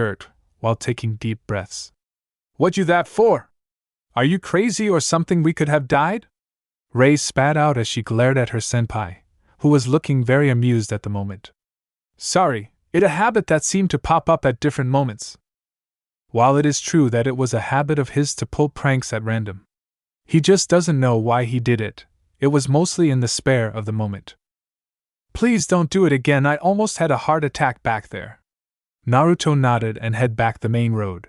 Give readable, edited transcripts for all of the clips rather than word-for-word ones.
shirt while taking deep breaths. "What you that for? Are you crazy or something? We could have died?" Rei spat out as she glared at her senpai, who was looking very amused at the moment. "Sorry, it's a habit that seemed to pop up at different moments." While it is true that it was a habit of his to pull pranks at random, he just doesn't know why he did it. It was mostly in the spare of the moment. "Please don't do it again. I almost had a heart attack back there." Naruto nodded and headed back the main road.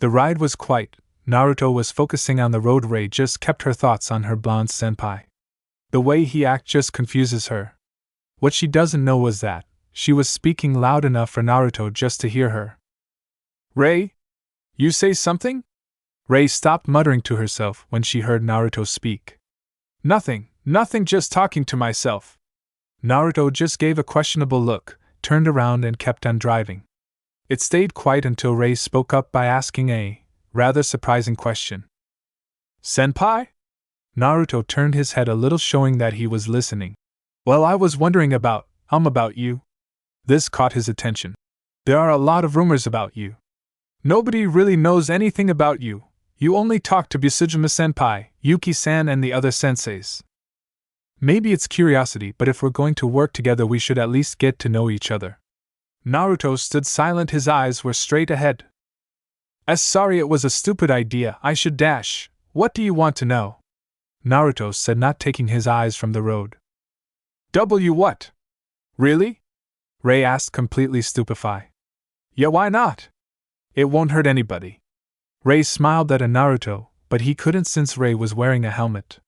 The ride was quiet. Naruto was focusing on the road. Rei just kept her thoughts on her blonde senpai. The way he acts just confuses her. What she doesn't know was that she was speaking loud enough for Naruto just to hear her. "Rei? You say something?" Rei stopped muttering to herself when she heard Naruto speak. Nothing, just talking to myself." Naruto just gave a questionable look, turned around and kept on driving. It stayed quiet until Rei spoke up by asking a rather surprising question. Senpai? Naruto turned his head a little, showing that he was listening. Well, I was wondering about you. This caught his attention. There are a lot of rumors about you. Nobody really knows anything about you. You only talk to Busujima-senpai, Yuki-san, and the other senseis. Maybe it's curiosity, but if we're going to work together, we should at least get to know each other. Naruto stood silent, his eyes were straight ahead. Sorry, it was a stupid idea, I should dash. What do you want to know? Naruto said, not taking his eyes from the road. What? Really? Rei asked, completely stupefied. Yeah, why not? It won't hurt anybody. Rei smiled at Naruto, but he couldn't since Rei was wearing a helmet.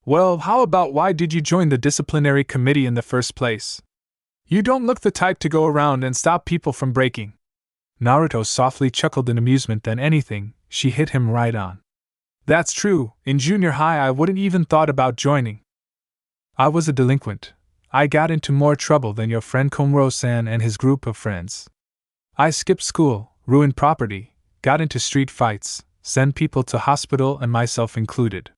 Well, how about why did you join the disciplinary committee in the first place? You don't look the type to go around and stop people from breaking. Naruto softly chuckled in amusement. Than anything, she hit him right on. That's true, in junior high I wouldn't even thought about joining. I was a delinquent. I got into more trouble than your friend Komuro-san and his group of friends. I skipped school, ruined property, got into street fights, sent people to hospital, and myself included.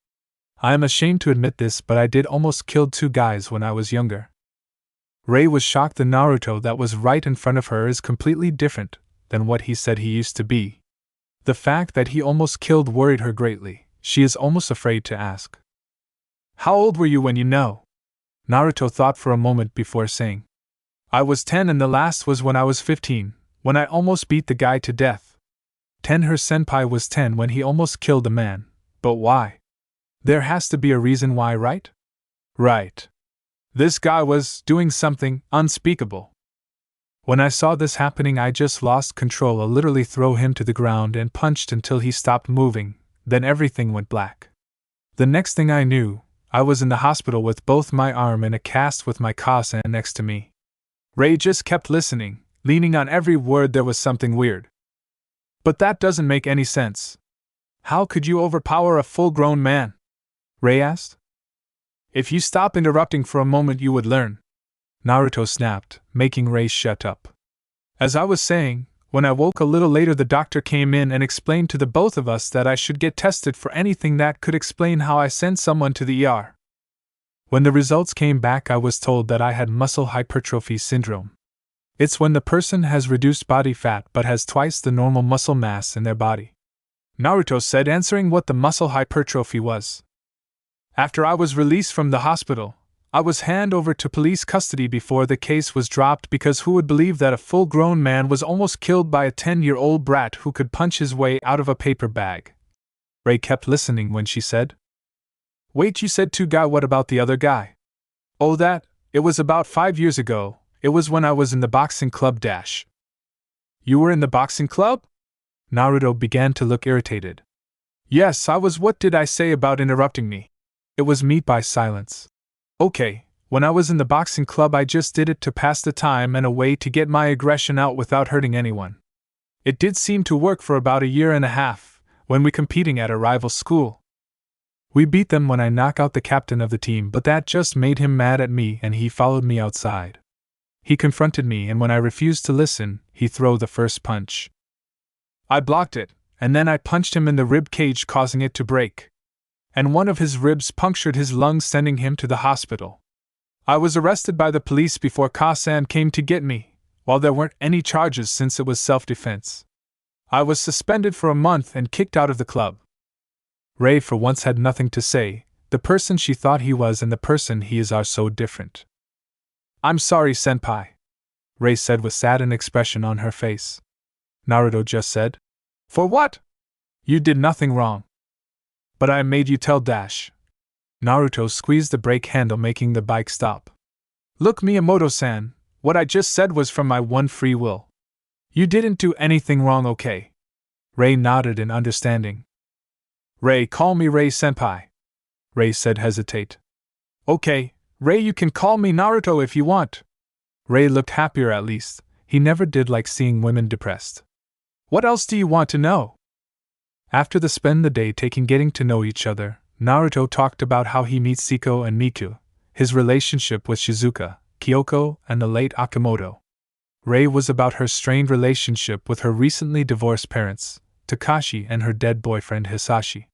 I am ashamed to admit this, but I did almost kill 2 guys when I was younger. Rei was shocked. The Naruto that was right in front of her is completely different than what he said he used to be. The fact that he almost killed worried her greatly. She is almost afraid to ask. How old were you when you know? Naruto thought for a moment before saying. I was 10 and the last was when I was 15, when I almost beat the guy to death. 10. Her senpai was 10 when he almost killed a man. But why? There has to be a reason why, right? Right. This guy was doing something unspeakable. When I saw this happening, I just lost control. I literally threw him to the ground and punched until he stopped moving, then everything went black. The next thing I knew, I was in the hospital with both my arm in a cast with my Kakashi next to me. Rei just kept listening, leaning on every word. There was something weird. But that doesn't make any sense. How could you overpower a full-grown man? Rei asked. If you stop interrupting for a moment, you would learn. Naruto snapped, making Rei shut up. As I was saying, when I woke a little later, the doctor came in and explained to the both of us that I should get tested for anything that could explain how I sent someone to the ER. When the results came back, I was told that I had muscle hypertrophy syndrome. It's when the person has reduced body fat but has twice the normal muscle mass in their body. Naruto said, answering what the muscle hypertrophy was. After I was released from the hospital, I was handed over to police custody before the case was dropped, because who would believe that a full-grown man was almost killed by a 10-year-old brat who could punch his way out of a paper bag? Rei kept listening when she said, Wait, you said 2 guys, what about the other guy? Oh, it was about 5 years ago, it was when I was in the boxing club dash. You were in the boxing club? Naruto began to look irritated. Yes, I was. What did I say about interrupting me? It was meet by silence. Okay, when I was in the boxing club, I just did it to pass the time and a way to get my aggression out without hurting anyone. It did seem to work for about a year and a half, when we competing at a rival school. We beat them when I knocked out the captain of the team, but that just made him mad at me and he followed me outside. He confronted me, and when I refused to listen, he threw the first punch. I blocked it, and then I punched him in the rib cage, causing it to break. And one of his ribs punctured his lung, sending him to the hospital. I was arrested by the police before Kakashi came to get me, while there weren't any charges since it was self-defense. I was suspended for a month and kicked out of the club. Rei for once had nothing to say. The person she thought he was and the person he is are so different. I'm sorry, senpai, Rei said with sad an expression on her face. Naruto just said, For what? You did nothing wrong. But I made you tell Dash. Naruto squeezed the brake handle, making the bike stop. Look, Miyamoto-san, what I just said was from my one free will. You didn't do anything wrong, okay? Rei nodded in understanding. Rei, call me Rei-senpai, Rei said, hesitate. Okay, Rei, you can call me Naruto if you want. Rei looked happier at least. He never did like seeing women depressed. What else do you want to know? After the spend the day getting to know each other, Naruto talked about how he meets Siko and Miku, his relationship with Shizuka, Kyoko, and the late Akimoto. Rei was about her strained relationship with her recently divorced parents, Kakashi, and her dead boyfriend Hisashi.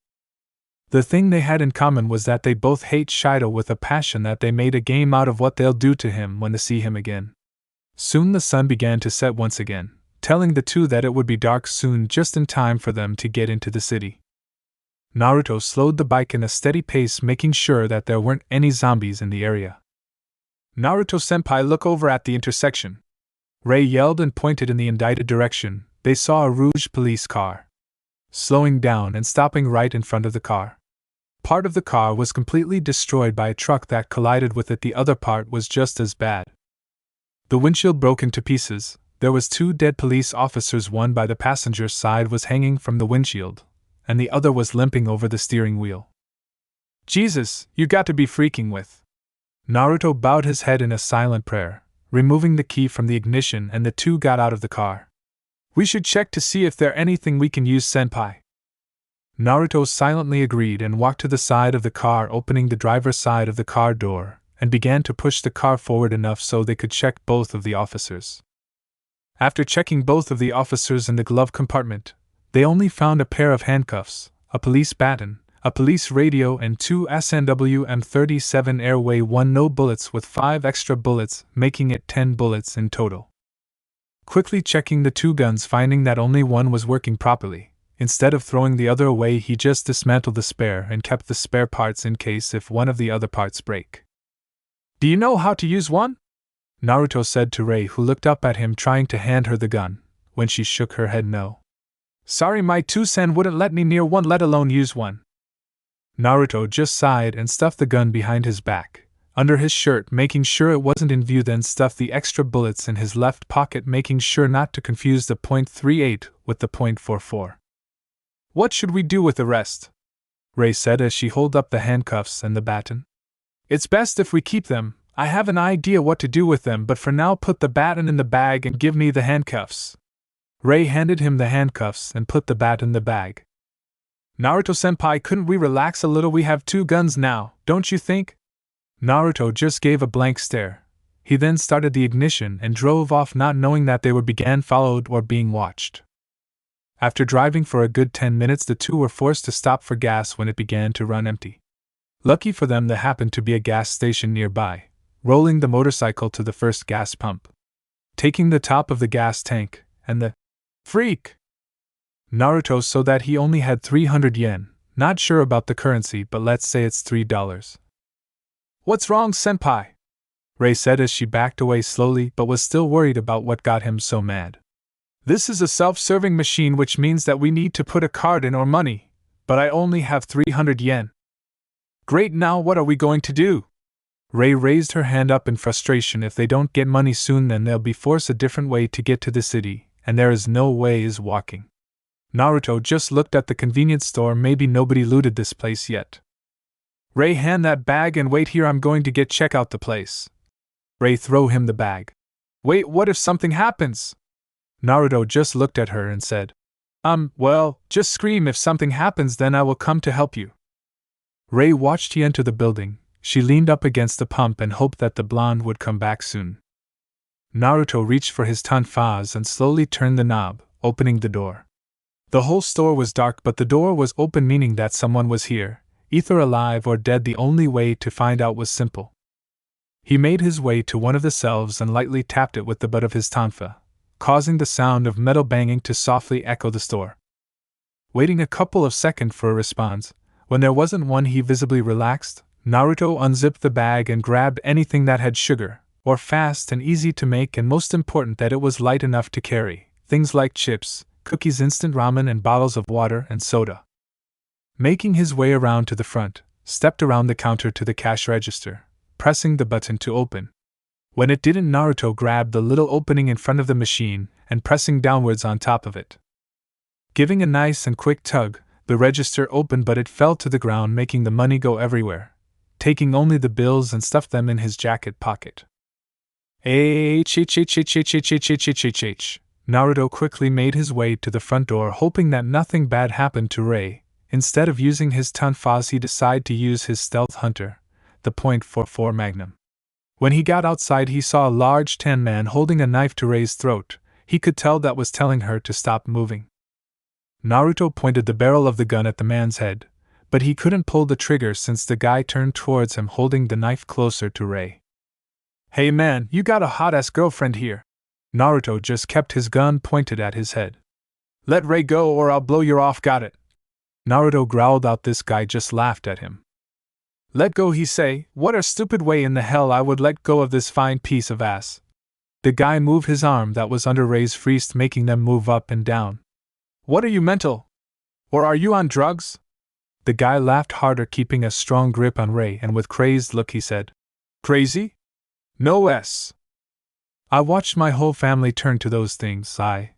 The thing they had in common was that they both hate Shido with a passion that they made a game out of what they'll do to him when they see him again. Soon the sun began to set once again, telling the two that it would be dark soon, just in time for them to get into the city. Naruto slowed the bike in a steady pace, making sure that there weren't any zombies in the area. "Naruto-senpai, look over at the intersection!" Rei yelled and pointed in the indicted direction. They saw a Rouge police car slowing down and stopping right in front of the car. Part of the car was completely destroyed by a truck that collided with it. The other part was just as bad. The windshield broke into pieces. There was 2 dead police officers. One by the passenger side was hanging from the windshield, and the other was limping over the steering wheel. "Jesus, you got to be freaking with!" Naruto bowed his head in a silent prayer, removing the key from the ignition, and the two got out of the car. "We should check to see if there's anything we can use, senpai." Naruto silently agreed and walked to the side of the car, opening the driver's side of the car door, and began to push the car forward enough so they could check both of the officers. After checking both of the officers in the glove compartment, they only found a pair of handcuffs, a police baton, a police radio, and 2 SNW M37 Airway 1 no bullets with 5 extra bullets, making it 10 bullets in total. Quickly checking the 2 guns, finding that only one was working properly. Instead of throwing the other away, he just dismantled the spare and kept the spare parts in case if one of the other parts break. "Do you know how to use one?" Naruto said to Rei, who looked up at him trying to hand her the gun, when she shook her head no. "Sorry, my 2-sen wouldn't let me near one, let alone use one." Naruto just sighed and stuffed the gun behind his back, under his shirt, making sure it wasn't in view, then stuffed the extra bullets in his left pocket, making sure not to confuse the .38 with the .44. "What should we do with the rest?" Rei said as she held up the handcuffs and the baton. "It's best if we keep them. I have an idea what to do with them, but for now put the baton in the bag and give me the handcuffs." Rei handed him the handcuffs and put the bat in the bag. "Naruto-senpai, couldn't we relax a little? We have 2 guns now, don't you think?" Naruto just gave a blank stare. He then started the ignition and drove off, not knowing that they were being followed or being watched. After driving for a good 10 minutes, the two were forced to stop for gas when it began to run empty. Lucky for them, there happened to be a gas station nearby. Rolling the motorcycle to the first gas pump, taking the top of the gas tank, and the freak Naruto saw that he only had 300 yen, not sure about the currency, but let's say it's $3. "What's wrong, senpai?" Rei said as she backed away slowly, but was still worried about what got him so mad. "This is a self-serving machine, which means that we need to put a card in or money, but I only have 300 yen. Great, now what are we going to do?" Rei raised her hand up in frustration. "If they don't get money soon, then they'll be forced a different way to get to the city, and there is no way is walking." Naruto just looked at the convenience store. Maybe nobody looted this place yet. "Rei, hand that bag and wait here, I'm going to check out the place." Rei threw him the bag. "Wait, what if something happens?" Naruto just looked at her and said, Well, just scream if something happens, then I will come to help you." Rei watched he enter the building. She leaned up against the pump and hoped that the blonde would come back soon. Naruto reached for his tonfas and slowly turned the knob, opening the door. The whole store was dark, but the door was open, meaning that someone was here, either alive or dead. The only way to find out was simple. He made his way to one of the shelves and lightly tapped it with the butt of his tonfa, causing the sound of metal banging to softly echo the store. Waiting a couple of seconds for a response, when there wasn't one, he visibly relaxed. Naruto unzipped the bag and grabbed anything that had sugar, or fast and easy to make, and most important that it was light enough to carry, things like chips, cookies, instant ramen, and bottles of water and soda. Making his way around to the front, stepped around the counter to the cash register, pressing the button to open. When it didn't, Naruto grabbed the little opening in front of the machine and pressing downwards on top of it. Giving a nice and quick tug, the register opened, but it fell to the ground, making the money go everywhere. Taking only the bills and stuffed them in his jacket pocket. Naruto quickly made his way to the front door, hoping that nothing bad happened to Rei. Instead of using his tonfas, he decided to use his stealth hunter, the .44 Magnum. When he got outside, he saw a large tan man holding a knife to Rei's throat. He could tell that was telling her to stop moving. Naruto pointed the barrel of the gun at the man's head, but he couldn't pull the trigger since the guy turned towards him holding the knife closer to Rei. "Hey man, you got a hot-ass girlfriend here." Naruto just kept his gun pointed at his head. "Let Rei go or I'll blow your off, got it?" Naruto growled out. This guy just laughed at him. "Let go," he say. "What a stupid way in the hell I would let go of this fine piece of ass." The guy moved his arm that was under Rei's fist, making them move up and down. "What are you, mental? Or are you on drugs?" The guy laughed harder, keeping a strong grip on Rei, and with crazed look he said, "Crazy? No s. I watched my whole family turn to those things. I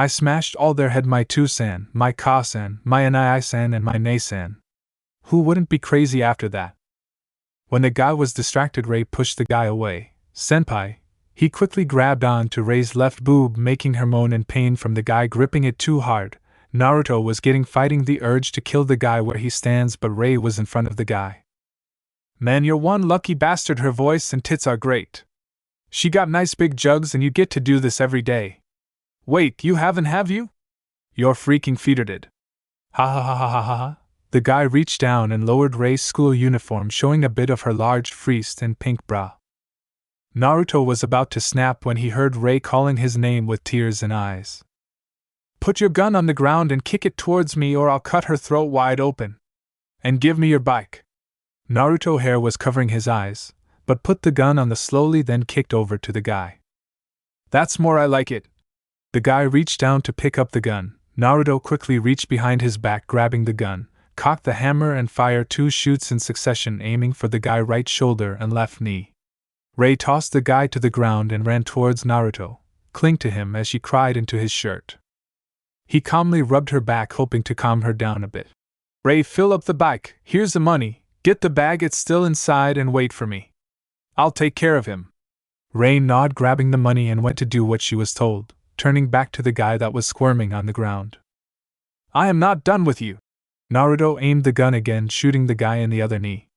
smashed all their head, my Tu-san, my Ka-san, my Anai-san and my Ne-san. Who wouldn't be crazy after that?" When the guy was distracted, Rei pushed the guy away. "Senpai." He quickly grabbed on to Rei's left boob, making her moan in pain from the guy gripping it too hard. Naruto was fighting the urge to kill the guy where he stands, but Rei was in front of the guy. "Man, you're one lucky bastard. Her voice and tits are great. She got nice big jugs and you get to do this every day. Wait, you haven't, have you? Your freaking feeder did. Ha ha ha ha ha ha." The guy reached down and lowered Rei's school uniform, showing a bit of her large fist and pink bra. Naruto was about to snap when he heard Rei calling his name with tears in eyes. "Put your gun on the ground and kick it towards me or I'll cut her throat wide open. And give me your bike." Naruto's hair was covering his eyes, but put the gun on the slowly, then kicked over to the guy. "That's more, I like it." The guy reached down to pick up the gun. Naruto quickly reached behind his back, grabbing the gun, cocked the hammer and fired 2 shots in succession, aiming for the guy's right shoulder and left knee. Rei tossed the guy to the ground and ran towards Naruto, clinging to him as she cried into his shirt. He calmly rubbed her back, hoping to calm her down a bit. "Rei, fill up the bike, here's the money, get the bag, it's still inside, and wait for me. I'll take care of him." Rei nodded, grabbing the money, and went to do what she was told, turning back to the guy that was squirming on the ground. "I am not done with you." Naruto aimed the gun again, shooting the guy in the other knee.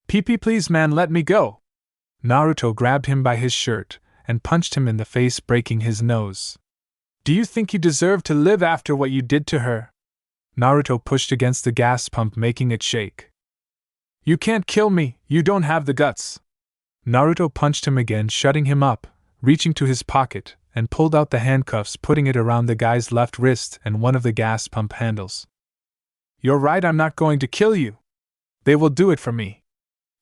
"PP, please man, let me go." Naruto grabbed him by his shirt and punched him in the face, breaking his nose. "Do you think you deserve to live after what you did to her?" Naruto pushed against the gas pump, making it shake. "You can't kill me, you don't have the guts." Naruto punched him again, shutting him up, reaching to his pocket, and pulled out the handcuffs, putting it around the guy's left wrist and one of the gas pump handles. "You're right, I'm not going to kill you. They will do it for me,"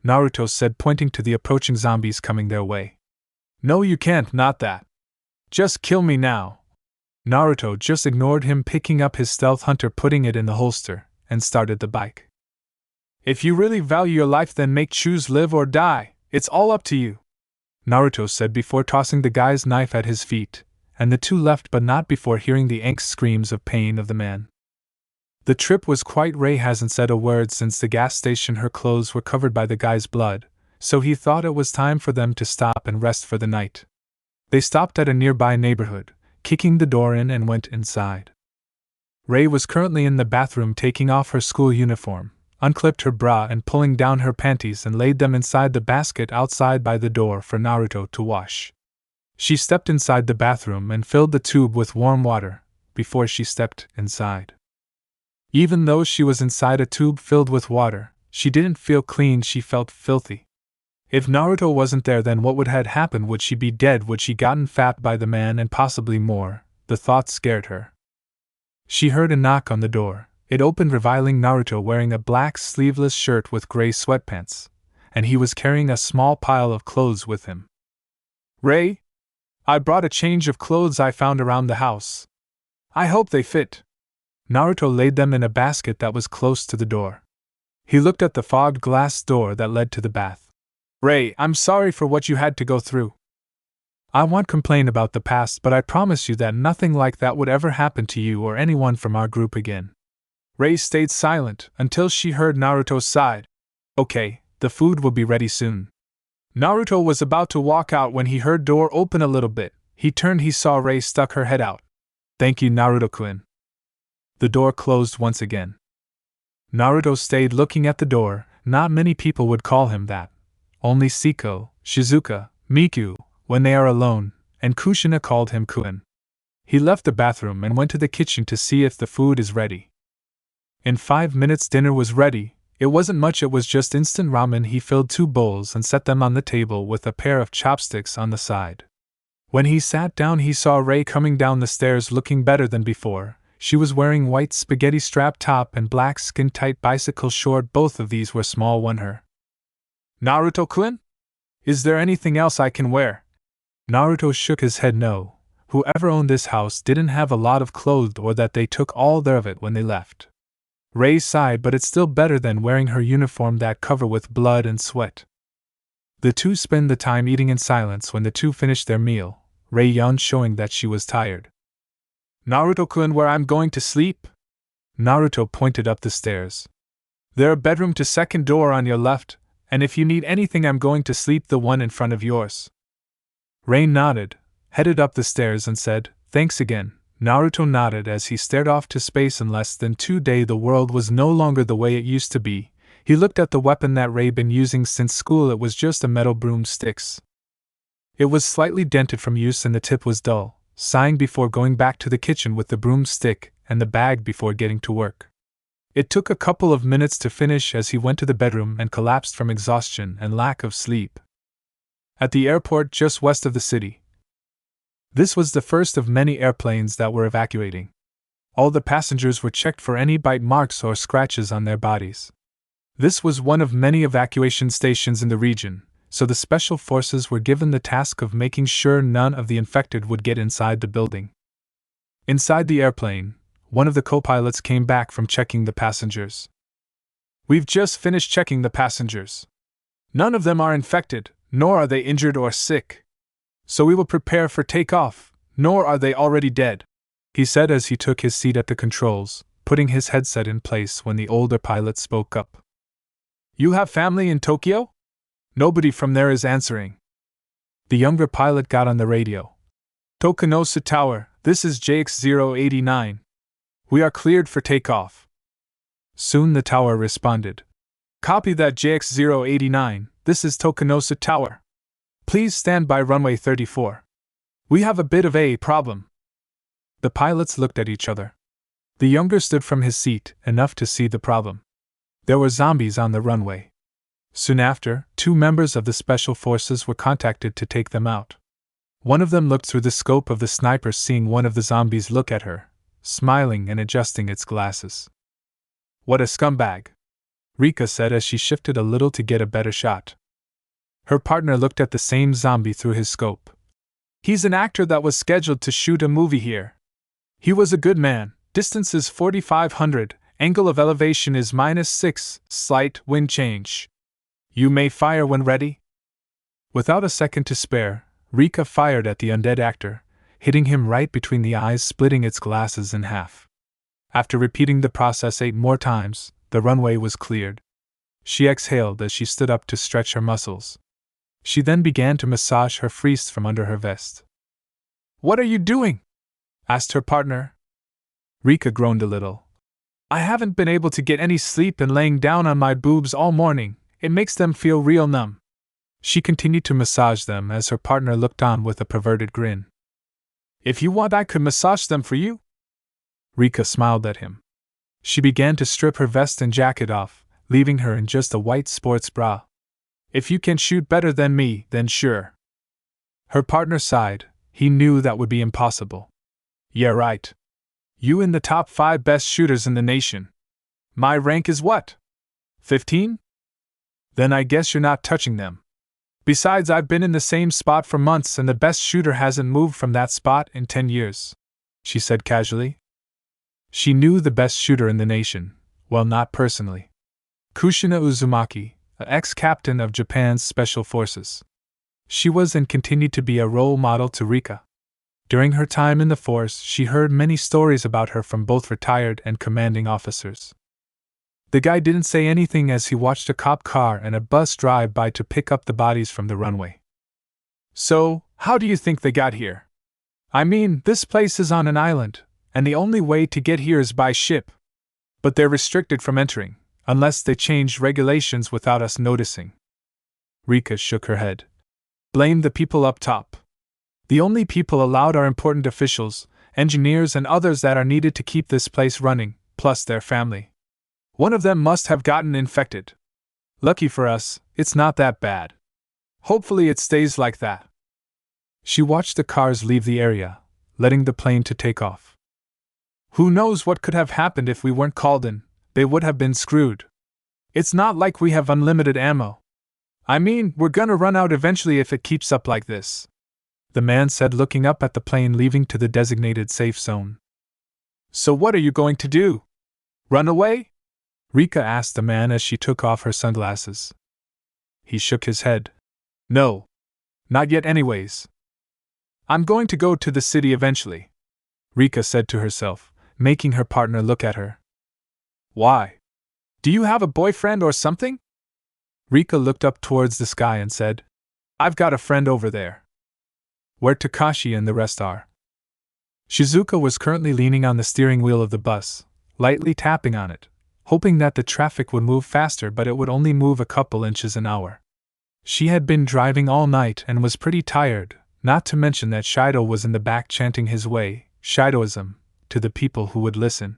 Naruto said, pointing to the approaching zombies coming their way. "No, you can't, not that. Just kill me now." Naruto just ignored him, picking up his stealth hunter, putting it in the holster, and started the bike. "If you really value your life, then choose live or die, it's all up to you," Naruto said before tossing the guy's knife at his feet, and the two left, but not before hearing the angst screams of pain of the man. The trip was quite. Rei hasn't said a word since the gas station. Her clothes were covered by the guy's blood, so he thought it was time for them to stop and rest for the night. They stopped at a nearby neighborhood, kicking the door in, and went inside. Rei was currently in the bathroom, taking off her school uniform, unclipped her bra and pulling down her panties, and laid them inside the basket outside by the door for Naruto to wash. She stepped inside the bathroom and filled the tube with warm water before she stepped inside. Even though she was inside a tube filled with water, she didn't feel clean, she felt filthy. If Naruto wasn't there, then what would have happened? Would she be dead? Would she gotten fat by the man? And possibly more. The thought scared her. She heard a knock on the door. It opened, revealing Naruto wearing a black sleeveless shirt with gray sweatpants, and he was carrying a small pile of clothes with him. "Rei, I brought a change of clothes I found around the house. I hope they fit." Naruto laid them in a basket that was close to the door. He looked at the fogged glass door that led to the bath. "Rei, I'm sorry for what you had to go through. I won't complain about the past, but I promise you that nothing like that would ever happen to you or anyone from our group again." Rei stayed silent until she heard Naruto's sigh. "Okay, the food will be ready soon." Naruto was about to walk out when he heard door open a little bit. He turned, he saw Rei stuck her head out. "Thank you, Naruto-kun." The door closed once again. Naruto stayed looking at the door. Not many people would call him that. Only Siko, Shizuka, Miku, when they are alone, and Kushina called him Kuin. He left the bathroom and went to the kitchen to see if the food is ready. In 5 minutes dinner was ready. It wasn't much, it was just instant ramen. He filled 2 bowls and set them on the table with a pair of chopsticks on the side. When he sat down, he saw Rei coming down the stairs looking better than before. She was wearing white spaghetti strap top and black skin-tight bicycle short. Both of these were small on her. Naruto-kun? Is there anything else I can wear? Naruto shook his head no. Whoever owned this house didn't have a lot of clothes, or that they took all of it when they left. Rei sighed, but it's still better than wearing her uniform that covered with blood and sweat. The two spent the time eating in silence. When the two finished their meal, Rei yawned, showing that she was tired. Naruto-kun, where I'm going to sleep? Naruto pointed up the stairs. There a bedroom to second door on your left, and if you need anything I'm going to sleep the one in front of yours. Rei nodded, headed up the stairs and said, thanks again. Naruto nodded as he stared off to space. In less than 2 days the world was no longer the way it used to be. He looked at the weapon that Rei been using since school. It was just a metal broomsticks. It was slightly dented from use and the tip was dull, sighing before going back to the kitchen with the broomstick and the bag before getting to work. It took a couple of minutes to finish as he went to the bedroom and collapsed from exhaustion and lack of sleep. At the airport just west of the city. This was the first of many airplanes that were evacuating. All the passengers were checked for any bite marks or scratches on their bodies. This was one of many evacuation stations in the region, so the special forces were given the task of making sure none of the infected would get inside the building. Inside the airplane, one of the co-pilots came back from checking the passengers. We've just finished checking the passengers. None of them are infected, nor are they injured or sick. So we will prepare for takeoff, nor are they already dead, he said as he took his seat at the controls, putting his headset in place when the older pilot spoke up. You have family in Tokyo? Nobody from there is answering. The younger pilot got on the radio. Tokunosu Tower, this is JX-089. We are cleared for takeoff. Soon the tower responded. Copy that, JX-089, this is Tokunosu Tower. Please stand by runway 34. We have a bit of a problem. The pilots looked at each other. The younger stood from his seat, enough to see the problem. There were zombies on the runway. Soon after, 2 members of the special forces were contacted to take them out. One of them looked through the scope of the sniper, seeing one of the zombies look at her, smiling and adjusting its glasses. What a scumbag, Rika said as she shifted a little to get a better shot. Her partner looked at the same zombie through his scope. He's an actor that was scheduled to shoot a movie here. He was a good man. Distance is 4,500, angle of elevation is -6, slight wind change. You may fire when ready. Without a second to spare, Rika fired at the undead actor, hitting him right between the eyes, splitting its glasses in half. After repeating the process 8 more times, the runway was cleared. She exhaled as she stood up to stretch her muscles. She then began to massage her freeze from under her vest. What are you doing? Asked her partner. Rika groaned a little. I haven't been able to get any sleep and laying down on my boobs all morning. It makes them feel real numb. She continued to massage them as her partner looked on with a perverted grin. If you want, I could massage them for you. Rika smiled at him. She began to strip her vest and jacket off, leaving her in just a white sports bra. If you can shoot better than me, then sure. Her partner sighed. He knew that would be impossible. Yeah, right. You in the top 5 best shooters in the nation. My rank is what? 15? Then I guess you're not touching them. Besides, I've been in the same spot for months and the best shooter hasn't moved from that spot in 10 years, she said casually. She knew the best shooter in the nation, well, not personally. Kushina Uzumaki, an ex-captain of Japan's Special Forces. She was and continued to be a role model to Rika. During her time in the force, she heard many stories about her from both retired and commanding officers. The guy didn't say anything as he watched a cop car and a bus drive by to pick up the bodies from the runway. So, how do you think they got here? I mean, this place is on an island, and the only way to get here is by ship. But they're restricted from entering, unless they change regulations without us noticing. Rika shook her head. Blame the people up top. The only people allowed are important officials, engineers, and others that are needed to keep this place running, plus their family. One of them must have gotten infected. Lucky for us, it's not that bad. Hopefully it stays like that. She watched the cars leave the area, letting the plane to take off. Who knows what could have happened if we weren't called in? They would have been screwed. It's not like we have unlimited ammo. I mean, we're gonna run out eventually if it keeps up like this, the man said, looking up at the plane leaving to the designated safe zone. So what are you going to do? Run away? Rika asked the man as she took off her sunglasses. He shook his head. No. Not yet anyways. I'm going to go to the city eventually, Rika said to herself, making her partner look at her. Why? Do you have a boyfriend or something? Rika looked up towards the sky and said, I've got a friend over there. Where Kakashi and the rest are. Shizuka was currently leaning on the steering wheel of the bus, lightly tapping on it, hoping that the traffic would move faster, but it would only move a couple inches an hour. She had been driving all night and was pretty tired, not to mention that Shido was in the back chanting his way, Shidoism, to the people who would listen.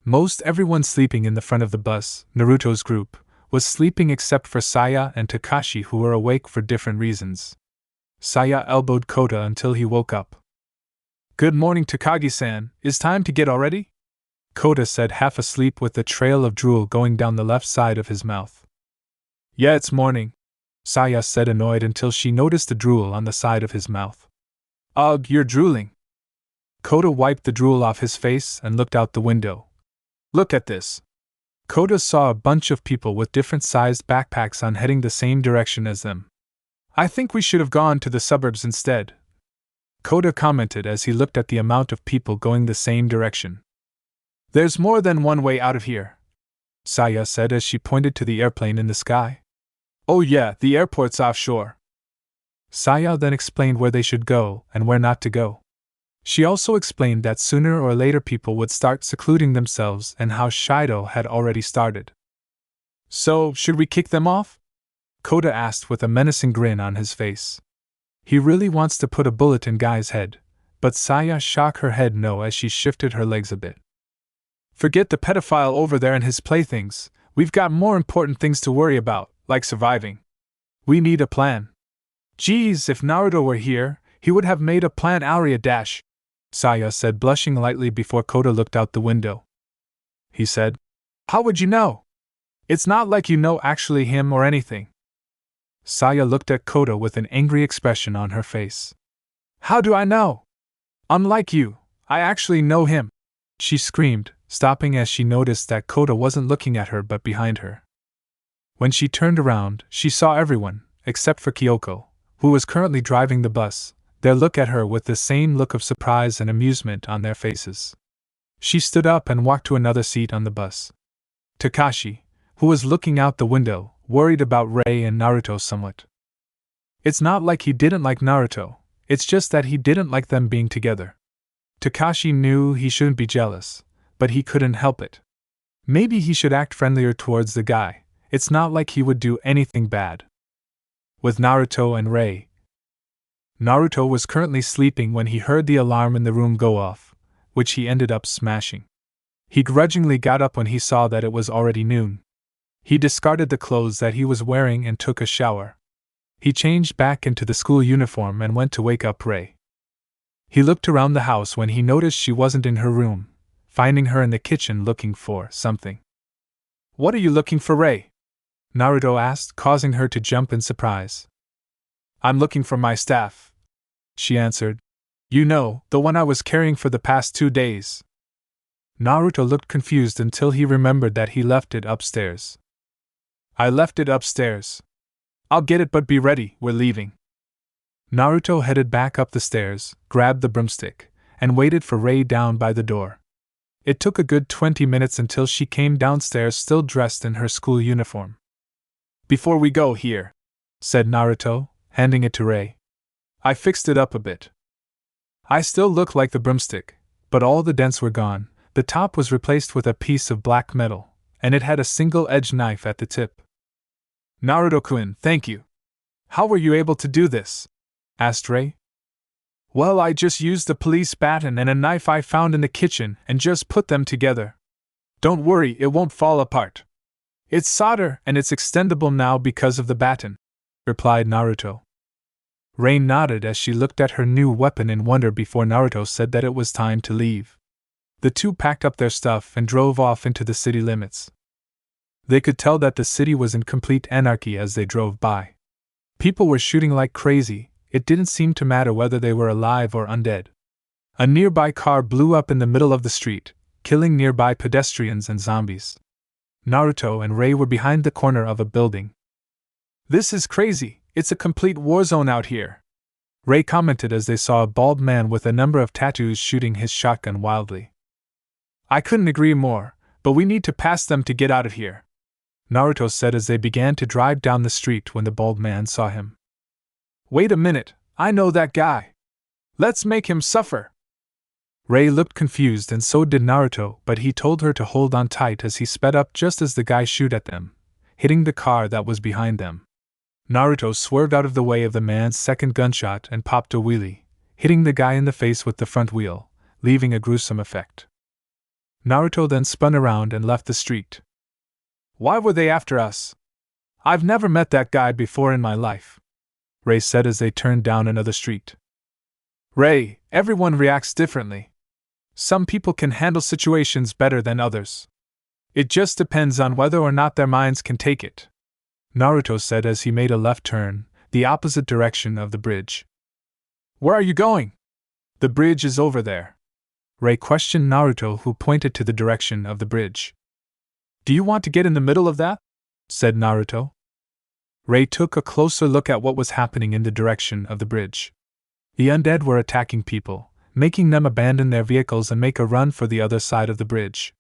Most everyone sleeping in the front of the bus, Naruto's group, was sleeping except for Saya and Kakashi, who were awake for different reasons. Saya elbowed Kota until he woke up. Good morning, Takagi-san, is time to get already? Kota said, half asleep with the trail of drool going down the left side of his mouth. Yeah, it's morning, Saya said, annoyed, until she noticed the drool on the side of his mouth. Ugh, you're drooling. Kota wiped the drool off his face and looked out the window. Look at this. Kota saw a bunch of people with different sized backpacks on heading the same direction as them. I think we should have gone to the suburbs instead, Kota commented as he looked at the amount of people going the same direction. There's more than one way out of here, Saya said as she pointed to the airplane in the sky. Oh yeah, the airport's offshore. Saya then explained where they should go and where not to go. She also explained that sooner or later people would start secluding themselves and how Shido had already started. So, should we kick them off? Kota asked with a menacing grin on his face. He really wants to put a bullet in Guy's head, but Saya shook her head no as she shifted her legs a bit. Forget the pedophile over there and his playthings, we've got more important things to worry about, like surviving. We need a plan. Geez, if Naruto were here, he would have made a plan. Aria dash, Saya said, blushing lightly before Kota looked out the window. He said, How would you know? It's not like you know actually him or anything. Saya looked at Kota with an angry expression on her face. How do I know? Unlike you, I actually know him, she screamed, stopping as she noticed that Kota wasn't looking at her but behind her. When she turned around, she saw everyone, except for Kyoko, who was currently driving the bus, there look at her with the same look of surprise and amusement on their faces. She stood up and walked to another seat on the bus. Kakashi, who was looking out the window, worried about Rei and Naruto somewhat. It's not like he didn't like Naruto, it's just that he didn't like them being together. Kakashi knew he shouldn't be jealous, but he couldn't help it. Maybe he should act friendlier towards the guy, it's not like he would do anything bad. With Naruto and Rei. Naruto was currently sleeping when he heard the alarm in the room go off, which he ended up smashing. He grudgingly got up when he saw that it was already noon. He discarded the clothes that he was wearing and took a shower. He changed back into the school uniform and went to wake up Rei. He looked around the house when he noticed she wasn't in her room, finding her in the kitchen looking for something. What are you looking for, Rei? Naruto asked, causing her to jump in surprise. I'm looking for my staff, she answered. You know, the one I was carrying for the past 2 days. Naruto looked confused until he remembered that he left it upstairs. I left it upstairs. I'll get it, but be ready, we're leaving. Naruto headed back up the stairs, grabbed the broomstick, and waited for Rei down by the door. It took a good 20 minutes until she came downstairs still dressed in her school uniform. Before we go here, said Naruto, handing it to Rei. I fixed it up a bit. I still look like the broomstick, but all the dents were gone. The top was replaced with a piece of black metal, and it had a single-edged knife at the tip. Naruto-kun, thank you. How were you able to do this? Asked Ray. Well, I just used a police baton and a knife I found in the kitchen and just put them together. Don't worry, it won't fall apart. It's solder and it's extendable now because of the baton, replied Naruto. Ray nodded as she looked at her new weapon in wonder before Naruto said that it was time to leave. The two packed up their stuff and drove off into the city limits. They could tell that the city was in complete anarchy as they drove by. People were shooting like crazy, it didn't seem to matter whether they were alive or undead. A nearby car blew up in the middle of the street, killing nearby pedestrians and zombies. Naruto and Ray were behind the corner of a building. This is crazy, it's a complete war zone out here, Ray commented as they saw a bald man with a number of tattoos shooting his shotgun wildly. I couldn't agree more, but we need to pass them to get out of here, Naruto said as they began to drive down the street when the bald man saw him. Wait a minute, I know that guy. Let's make him suffer. Ray looked confused and so did Naruto, but he told her to hold on tight as he sped up just as the guy shot at them, hitting the car that was behind them. Naruto swerved out of the way of the man's second gunshot and popped a wheelie, hitting the guy in the face with the front wheel, leaving a gruesome effect. Naruto then spun around and left the street. Why were they after us? I've never met that guy before in my life, Ray said as they turned down another street. Ray, everyone reacts differently. Some people can handle situations better than others. It just depends on whether or not their minds can take it, Naruto said as he made a left turn, the opposite direction of the bridge. Where are you going? The bridge is over there, Ray questioned Naruto, who pointed to the direction of the bridge. Do you want to get in the middle of that? Said Naruto. Ray took a closer look at what was happening in the direction of the bridge. The undead were attacking people, making them abandon their vehicles and make a run for the other side of the bridge.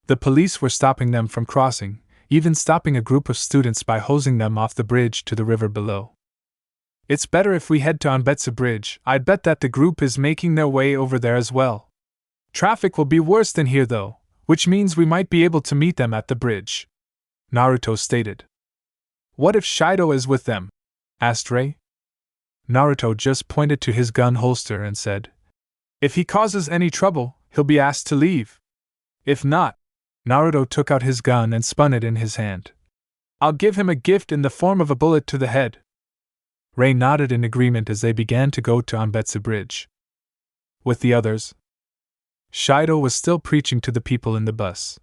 The police were stopping them from crossing, even stopping a group of students by hosing them off the bridge to the river below. It's better if we head to Anbetsu Bridge. I'd bet that the group is making their way over there as well. Traffic will be worse than here though, which means we might be able to meet them at the bridge, Naruto stated. What if Shido is with them? Asked Ray. Naruto just pointed to his gun holster and said, If he causes any trouble, he'll be asked to leave. If not, Naruto took out his gun and spun it in his hand. I'll give him a gift in the form of a bullet to the head. Ray nodded in agreement as they began to go to Anbetsu Bridge. With the others, Shido was still preaching to the people in the bus.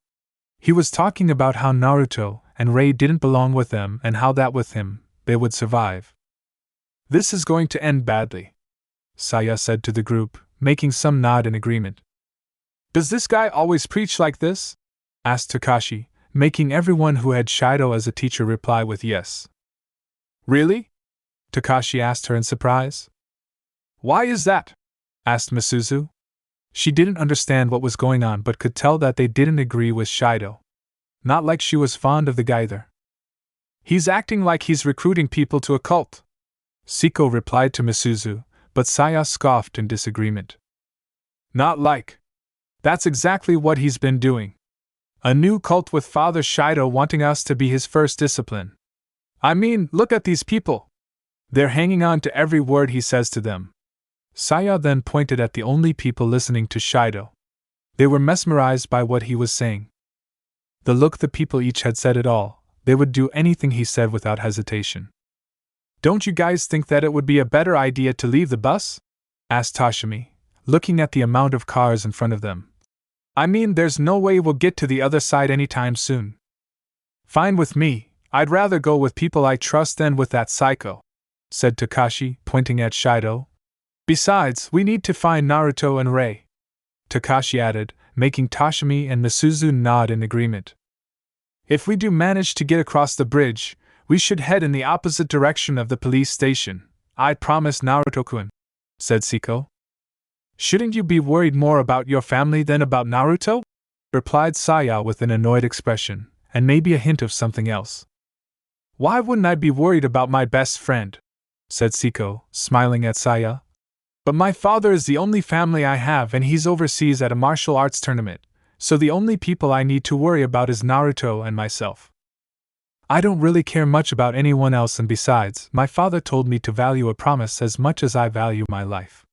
He was talking about how Naruto and Ray didn't belong with them and how that with him, they would survive. This is going to end badly, Saya said to the group, making some nod in agreement. Does this guy always preach like this? Asked Kakashi, making everyone who had Shido as a teacher reply with yes. Really? Kakashi asked her in surprise. Why is that? Asked Misuzu. She didn't understand what was going on but could tell that they didn't agree with Shido. Not like she was fond of the guy either. He's acting like he's recruiting people to a cult, Siko replied to Misuzu, but Saya scoffed in disagreement. Not like. That's exactly what he's been doing. A new cult with Father Shido wanting us to be his first discipline. I mean, look at these people. They're hanging on to every word he says to them. Saya then pointed at the only people listening to Shido. They were mesmerized by what he was saying. The look the people each had said it all, they would do anything he said without hesitation. Don't you guys think that it would be a better idea to leave the bus? Asked Toshimi, looking at the amount of cars in front of them. I mean, there's no way we'll get to the other side anytime soon. Fine with me, I'd rather go with people I trust than with that psycho, said Kakashi, pointing at Shido. Besides, we need to find Naruto and Ray, Kakashi added, making Toshimi and Misuzu nod in agreement. If we do manage to get across the bridge, we should head in the opposite direction of the police station, I promise Naruto-kun, said Siko. Shouldn't you be worried more about your family than about Naruto? Replied Saya with an annoyed expression, and maybe a hint of something else. Why wouldn't I be worried about my best friend? Said Siko, smiling at Saya. But my father is the only family I have and he's overseas at a martial arts tournament, so the only people I need to worry about is Naruto and myself. I don't really care much about anyone else, and besides, my father told me to value a promise as much as I value my life.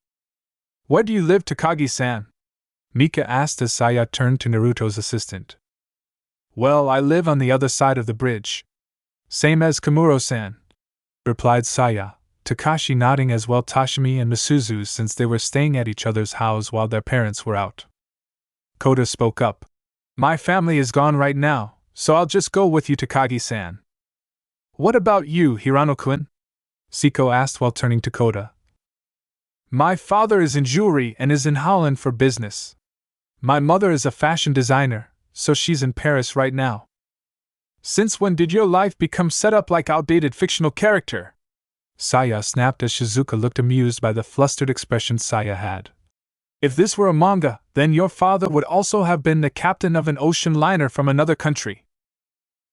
Where do you live, Takagi-san? Mika asked as Saya turned to Naruto's assistant. Well, I live on the other side of the bridge. Same as Kamuro-san, replied Saya, Kakashi nodding as well Toshimi and Misuzu since they were staying at each other's house while their parents were out. Kota spoke up. My family is gone right now, so I'll just go with you, Takagi-san. What about you, Hirano-kun? Siko asked while turning to Kota. My father is in jewelry and is in Holland for business. My mother is a fashion designer, so she's in Paris right now. Since when did your life become set up like outdated fictional character? Saya snapped as Shizuka looked amused by the flustered expression Saya had. If this were a manga, then your father would also have been the captain of an ocean liner from another country.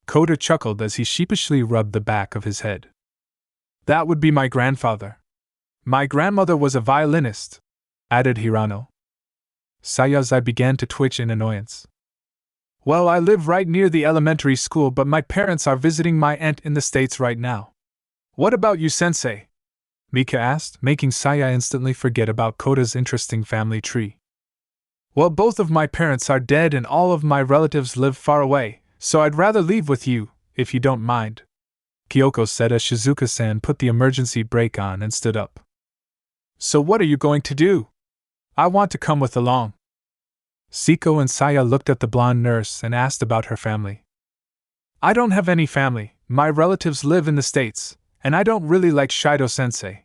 Kota chuckled as he sheepishly rubbed the back of his head. That would be my grandfather. My grandmother was a violinist, added Hirano. Saya's eye began to twitch in annoyance. Well, I live right near the elementary school, but my parents are visiting my aunt in the States right now. What about you, sensei? Mika asked, making Saya instantly forget about Kota's interesting family tree. Well, both of my parents are dead and all of my relatives live far away, so I'd rather leave with you, if you don't mind, Kyoko said as Shizuka-san put the emergency brake on and stood up. So what are you going to do? I want to come with along. Siko and Saya looked at the blonde nurse and asked about her family. I don't have any family, my relatives live in the States, and I don't really like Shido-sensei,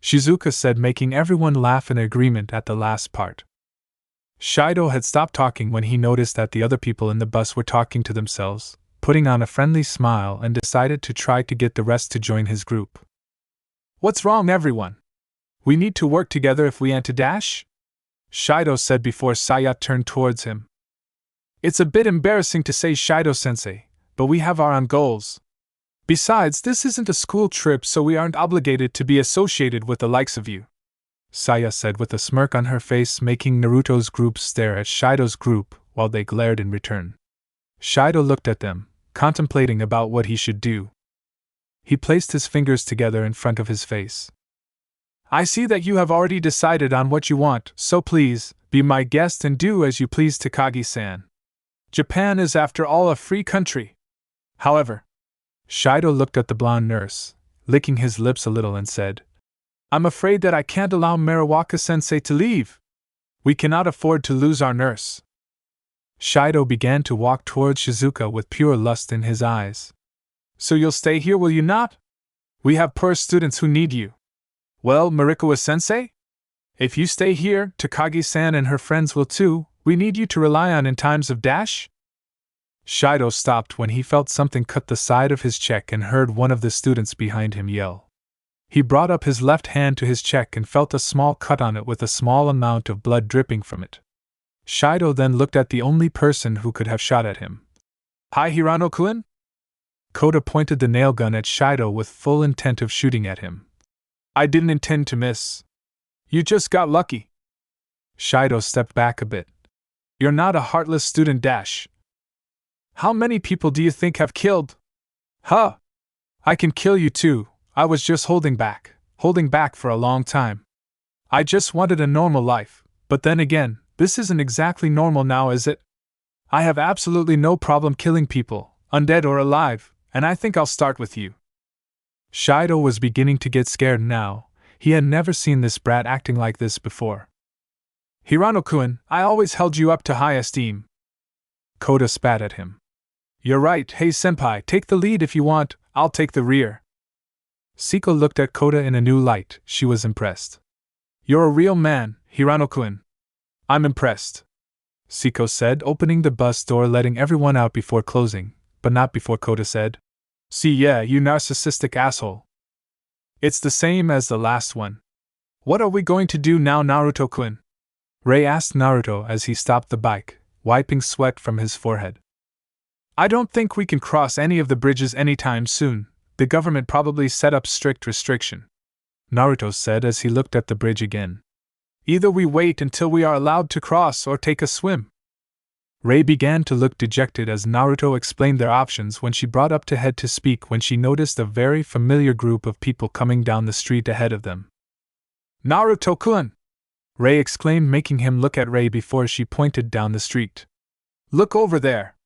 Shizuka said, making everyone laugh in agreement at the last part. Shido had stopped talking when he noticed that the other people in the bus were talking to themselves, putting on a friendly smile, and decided to try to get the rest to join his group. What's wrong, everyone? We need to work together if we want to dash? Shido said before Saya turned towards him. It's a bit embarrassing to say, Shido-sensei, but we have our own goals. Besides, this isn't a school trip, so we aren't obligated to be associated with the likes of you, Saya said with a smirk on her face, making Naruto's group stare at Shido's group while they glared in return. Shido looked at them, contemplating about what he should do. He placed his fingers together in front of his face. I see that you have already decided on what you want, so please, be my guest and do as you please, Takagi-san. Japan is after all a free country. However, Shido looked at the blonde nurse, licking his lips a little, and said, I'm afraid that I can't allow Maraoka-sensei to leave. We cannot afford to lose our nurse. Shido began to walk towards Shizuka with pure lust in his eyes. So you'll stay here, will you not? We have poor students who need you. Well, Marikawa-sensei? If you stay here, Takagi-san and her friends will too. We need you to rely on in times of dash? Shido stopped when he felt something cut the side of his cheek and heard one of the students behind him yell. He brought up his left hand to his cheek and felt a small cut on it with a small amount of blood dripping from it. Shido then looked at the only person who could have shot at him. Hi, Hirano-kun? Kota pointed the nail gun at Shido with full intent of shooting at him. I didn't intend to miss. You just got lucky. Shido stepped back a bit. You're not a heartless student, dash. How many people do you think have killed? Huh? I can kill you too. I was just holding back for a long time. I just wanted a normal life, but then again, this isn't exactly normal now, is it? I have absolutely no problem killing people, undead or alive, and I think I'll start with you. Shido was beginning to get scared now. He had never seen this brat acting like this before. Hirano-kun, I always held you up to high esteem. Kota spat at him. You're right, hey senpai, take the lead if you want, I'll take the rear. Siko looked at Kota in a new light. She was impressed. You're a real man, Hirano-kun. I'm impressed, Siko said, opening the bus door, letting everyone out before closing, but not before Kota said, See, yeah, you narcissistic asshole. It's the same as the last one. What are we going to do now, Naruto-kun? Ray asked Naruto as he stopped the bike, wiping sweat from his forehead. I don't think we can cross any of the bridges anytime soon. The government probably set up strict restriction, Naruto said as he looked at the bridge again. Either we wait until we are allowed to cross or take a swim. Rei began to look dejected as Naruto explained their options when she brought up to head to speak when she noticed a very familiar group of people coming down the street ahead of them. Naruto-kun! Rei exclaimed, making him look at Rei before she pointed down the street. Look over there!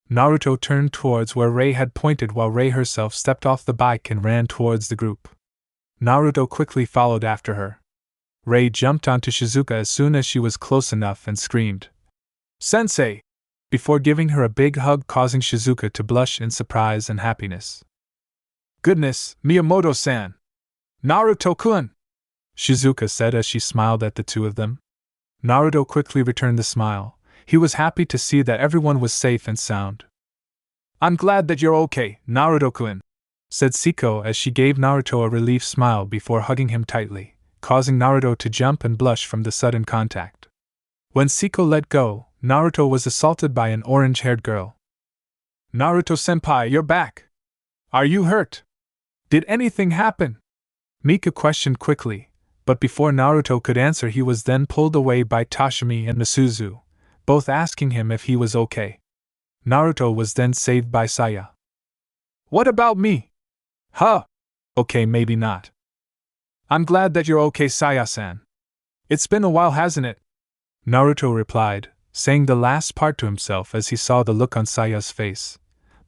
Naruto turned towards where Rei had pointed while Rei herself stepped off the bike and ran towards the group. Naruto quickly followed after her. Rei jumped onto Shizuka as soon as she was close enough and screamed, "Sensei!" before giving her a big hug, causing Shizuka to blush in surprise and happiness. "Goodness, Miyamoto-san! Naruto-kun!" Shizuka said as she smiled at the two of them. Naruto quickly returned the smile. He was happy to see that everyone was safe and sound. "I'm glad that you're okay, Naruto-kun," said Siko as she gave Naruto a relieved smile before hugging him tightly, causing Naruto to jump and blush from the sudden contact. When Siko let go, Naruto was assaulted by an orange-haired girl. "Naruto-senpai, you're back! Are you hurt? Did anything happen?" Mika questioned quickly, but before Naruto could answer he was then pulled away by Tashimi and Misuzu, both asking him if he was okay. Naruto was then saved by Saya. "What about me?" "Huh! Okay, maybe not." "I'm glad that you're okay, Saya-san. It's been a while, hasn't it?" Naruto replied, saying the last part to himself as he saw the look on Saya's face,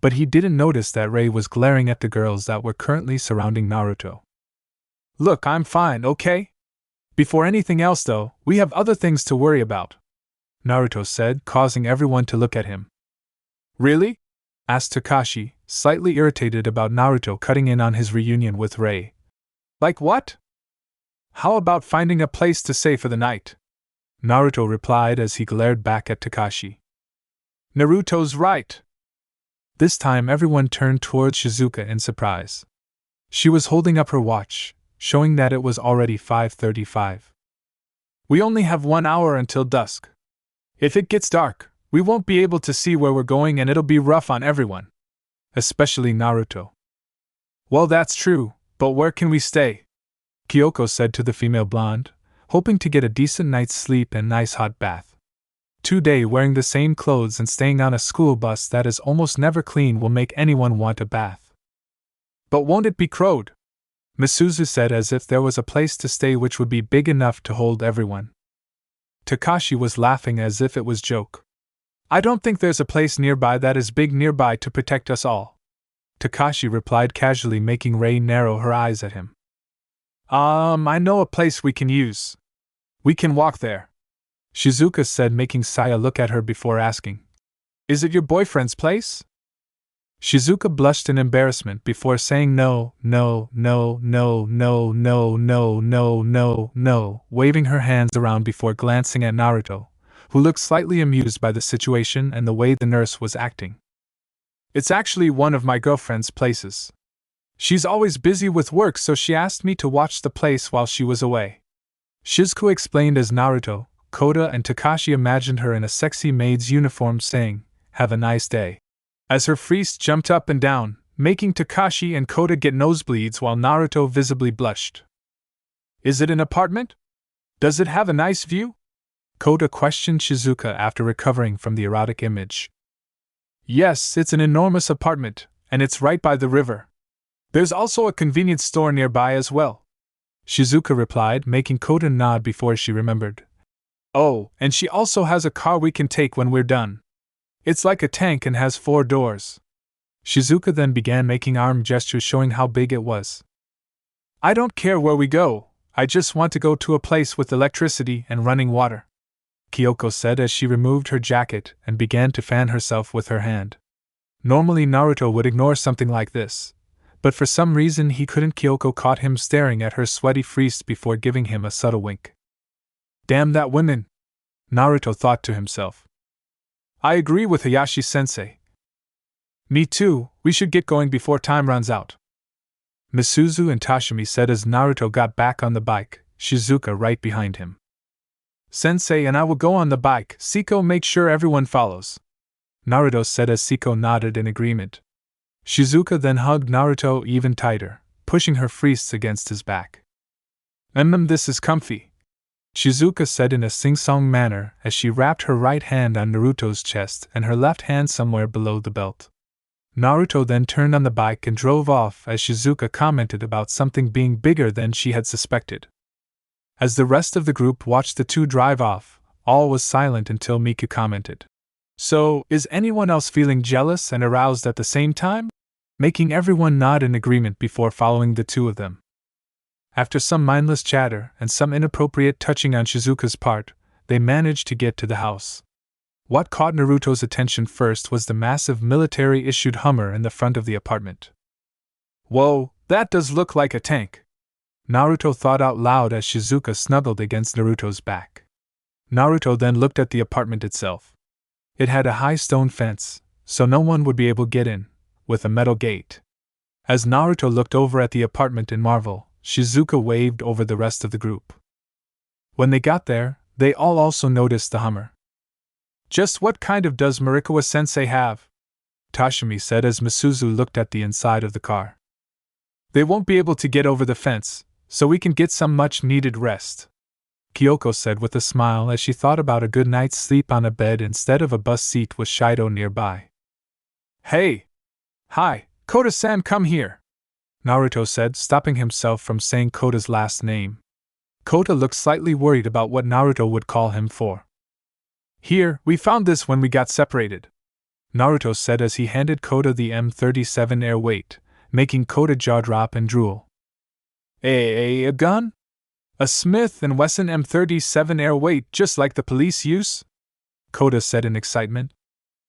but he didn't notice that Rei was glaring at the girls that were currently surrounding Naruto. "Look, I'm fine, okay? Before anything else though, we have other things to worry about," Naruto said, causing everyone to look at him. "Really?" asked Kakashi, slightly irritated about Naruto cutting in on his reunion with Rei. "Like what?" "How about finding a place to stay for the night?" Naruto replied as he glared back at Kakashi. "Naruto's right." This time everyone turned towards Shizuka in surprise. She was holding up her watch, showing that it was already 5:35. "We only have 1 hour until dusk. If it gets dark, we won't be able to see where we're going and it'll be rough on everyone. Especially Naruto." "Well, that's true, but where can we stay?" Kyoko said to the female blonde, hoping to get a decent night's sleep and nice hot bath. 2 days wearing the same clothes and staying on a school bus that is almost never clean will make anyone want a bath. "But won't it be crowded?" Misuzu said as if there was a place to stay which would be big enough to hold everyone. Kakashi was laughing as if it was joke. "I don't think there's a place nearby that is big nearby to protect us all," Kakashi replied casually, making Rei narrow her eyes at him. I know a place we can use. We can walk there," Shizuka said, making Saya look at her before asking, "Is it your boyfriend's place?" Shizuka blushed in embarrassment before saying no, no, no, no, no, no, no, no, no, no, waving her hands around before glancing at Naruto, who looked slightly amused by the situation and the way the nurse was acting. "It's actually one of my girlfriend's places. She's always busy with work, so she asked me to watch the place while she was away," Shizuku explained as Naruto, Koda and Kakashi imagined her in a sexy maid's uniform saying, "Have a nice day," as her friest jumped up and down, making Kakashi and Koda get nosebleeds while Naruto visibly blushed. "Is it an apartment? Does it have a nice view?" Koda questioned Shizuka after recovering from the erotic image. "Yes, it's an enormous apartment, and it's right by the river. There's also a convenience store nearby as well," Shizuka replied, making Koda nod before she remembered. "Oh, and she also has a car we can take when we're done. It's like a tank and has 4 doors. Shizuka then began making arm gestures showing how big it was. "I don't care where we go, I just want to go to a place with electricity and running water," Kyoko said as she removed her jacket and began to fan herself with her hand. Normally Naruto would ignore something like this, but for some reason he couldn't. Kyoko caught him staring at her sweaty frieze before giving him a subtle wink. "Damn that woman," Naruto thought to himself. "I agree with Hayashi-sensei. Me too, we should get going before time runs out," Misuzu and Tashimi said as Naruto got back on the bike, Shizuka right behind him. "Sensei and I will go on the bike, Siko make sure everyone follows," Naruto said as Siko nodded in agreement. Shizuka then hugged Naruto even tighter, pushing her frieze against his back. This is comfy," Shizuka said in a sing-song manner as she wrapped her right hand on Naruto's chest and her left hand somewhere below the belt. Naruto then turned on the bike and drove off as Shizuka commented about something being bigger than she had suspected. As the rest of the group watched the two drive off, all was silent until Miku commented, "So, is anyone else feeling jealous and aroused at the same time?" Making everyone nod in agreement before following the two of them. After some mindless chatter and some inappropriate touching on Shizuka's part, they managed to get to the house. What caught Naruto's attention first was the massive military-issued Hummer in the front of the apartment. "Whoa, that does look like a tank," Naruto thought out loud as Shizuka snuggled against Naruto's back. Naruto then looked at the apartment itself. It had a high stone fence, so no one would be able to get in, with a metal gate. As Naruto looked over at the apartment in marvel, Shizuka waved over the rest of the group. When they got there, they all also noticed the Hummer. "Just what kind of does Marikawa-sensei have?" Tashimi said as Misuzu looked at the inside of the car. "They won't be able to get over the fence, so we can get some much-needed rest," Kyoko said with a smile as she thought about a good night's sleep on a bed instead of a bus seat with Shido nearby. "Hey! Hi, Kota-san, come here!" Naruto said, stopping himself from saying Kota's last name. Kota looked slightly worried about what Naruto would call him for. "Here, we found this when we got separated," Naruto said as he handed Kota the M37 air weight, making Kota jaw drop and drool. A gun? A Smith & Wesson M37 air weight just like the police use?" Kota said in excitement.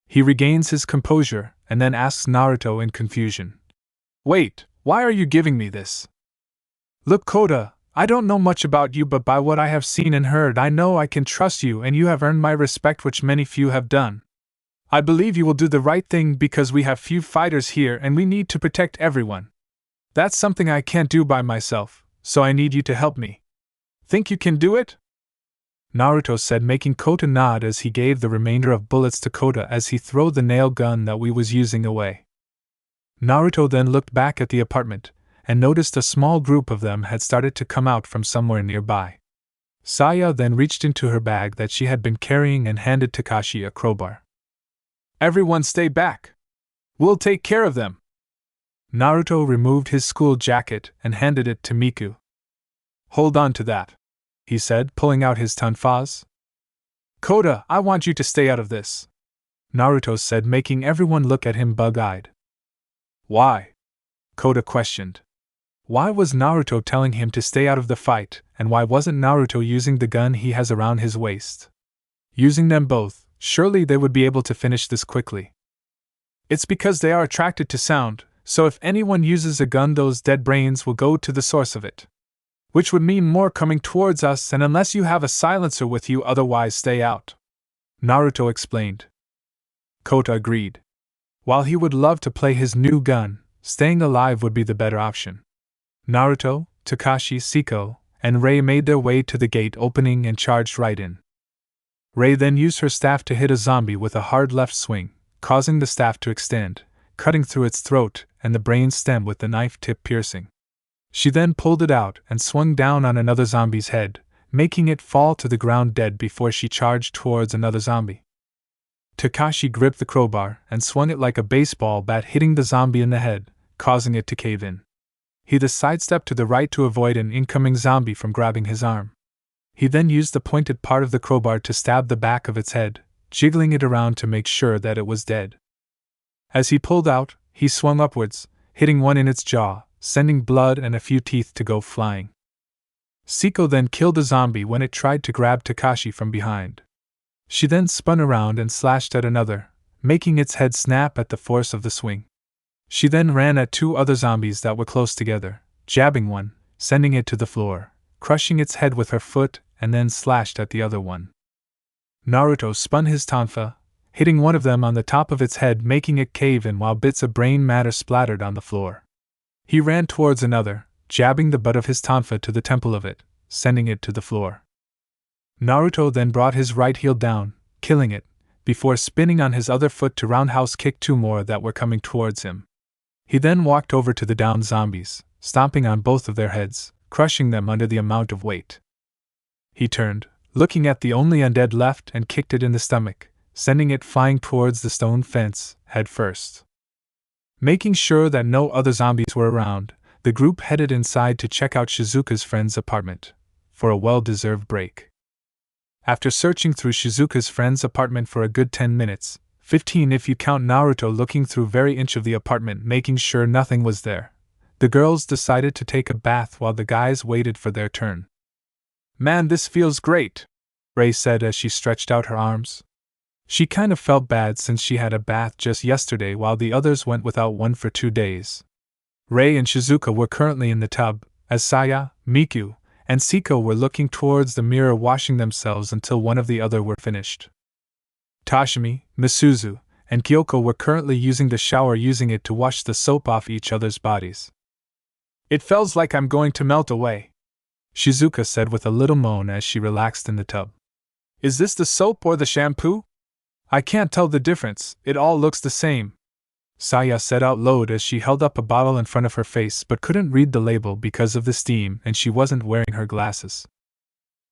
He regains his composure and then asks Naruto in confusion, "Wait, why are you giving me this?" "Look, Kota, I don't know much about you, but by what I have seen and heard, I know I can trust you and you have earned my respect, which many few have done. I believe you will do the right thing because we have few fighters here and we need to protect everyone. That's something I can't do by myself, so I need you to help me. Think you can do it?" Naruto said, making Kota nod as he gave the remainder of bullets to Kota as he threw the nail gun that we was using away. Naruto then looked back at the apartment and noticed a small group of them had started to come out from somewhere nearby. Saya then reached into her bag that she had been carrying and handed Kakashi a crowbar. "Everyone stay back. We'll take care of them." Naruto removed his school jacket and handed it to Miku. "Hold on to that," he said, pulling out his tonfas. "Kota, I want you to stay out of this," Naruto said, making everyone look at him bug-eyed. "Why?" Kota questioned. Why was Naruto telling him to stay out of the fight, and why wasn't Naruto using the gun he has around his waist? Using them both, surely they would be able to finish this quickly. "It's because they are attracted to sound, so if anyone uses a gun, those dead brains will go to the source of it. Which would mean more coming towards us, and unless you have a silencer with you, otherwise stay out," Naruto explained. Kota agreed. While he would love to play his new gun, staying alive would be the better option. Naruto, Kakashi, Siko, and Rei made their way to the gate opening and charged right in. Rei then used her staff to hit a zombie with a hard left swing, causing the staff to extend, cutting through its throat and the brain stem with the knife tip piercing. She then pulled it out and swung down on another zombie's head, making it fall to the ground dead before she charged towards another zombie. Kakashi gripped the crowbar and swung it like a baseball bat, hitting the zombie in the head, causing it to cave in. He then sidestepped to the right to avoid an incoming zombie from grabbing his arm. He then used the pointed part of the crowbar to stab the back of its head, jiggling it around to make sure that it was dead. As he pulled out, he swung upwards, hitting one in its jaw, sending blood and a few teeth to go flying. Siko then killed the zombie when it tried to grab Kakashi from behind. She then spun around and slashed at another, making its head snap at the force of the swing. She then ran at two other zombies that were close together, jabbing one, sending it to the floor, crushing its head with her foot, and then slashed at the other one. Naruto spun his tonfa, hitting one of them on the top of its head, making it cave in while bits of brain matter splattered on the floor. He ran towards another, jabbing the butt of his tonfa to the temple of it, sending it to the floor. Naruto then brought his right heel down, killing it, before spinning on his other foot to roundhouse kick two more that were coming towards him. He then walked over to the downed zombies, stomping on both of their heads, crushing them under the amount of weight. He turned, looking at the only undead left, and kicked it in the stomach, sending it flying towards the stone fence, head first. Making sure that no other zombies were around, the group headed inside to check out Shizuka's friend's apartment, for a well-deserved break. After searching through Shizuka's friend's apartment for a good 10 minutes, 15 if you count Naruto looking through every inch of the apartment making sure nothing was there, the girls decided to take a bath while the guys waited for their turn. "Man, this feels great," Rei said as she stretched out her arms. She kind of felt bad since she had a bath just yesterday while the others went without one for 2 days. Rei and Shizuka were currently in the tub, as Saya, Miku, and Siko were looking towards the mirror washing themselves until one of the other were finished. Tashimi, Misuzu, and Kyoko were currently using the shower, using it to wash the soap off each other's bodies. "It feels like I'm going to melt away," Shizuka said with a little moan as she relaxed in the tub. "Is this the soap or the shampoo? I can't tell the difference, it all looks the same," Saya said out loud as she held up a bottle in front of her face but couldn't read the label because of the steam and she wasn't wearing her glasses.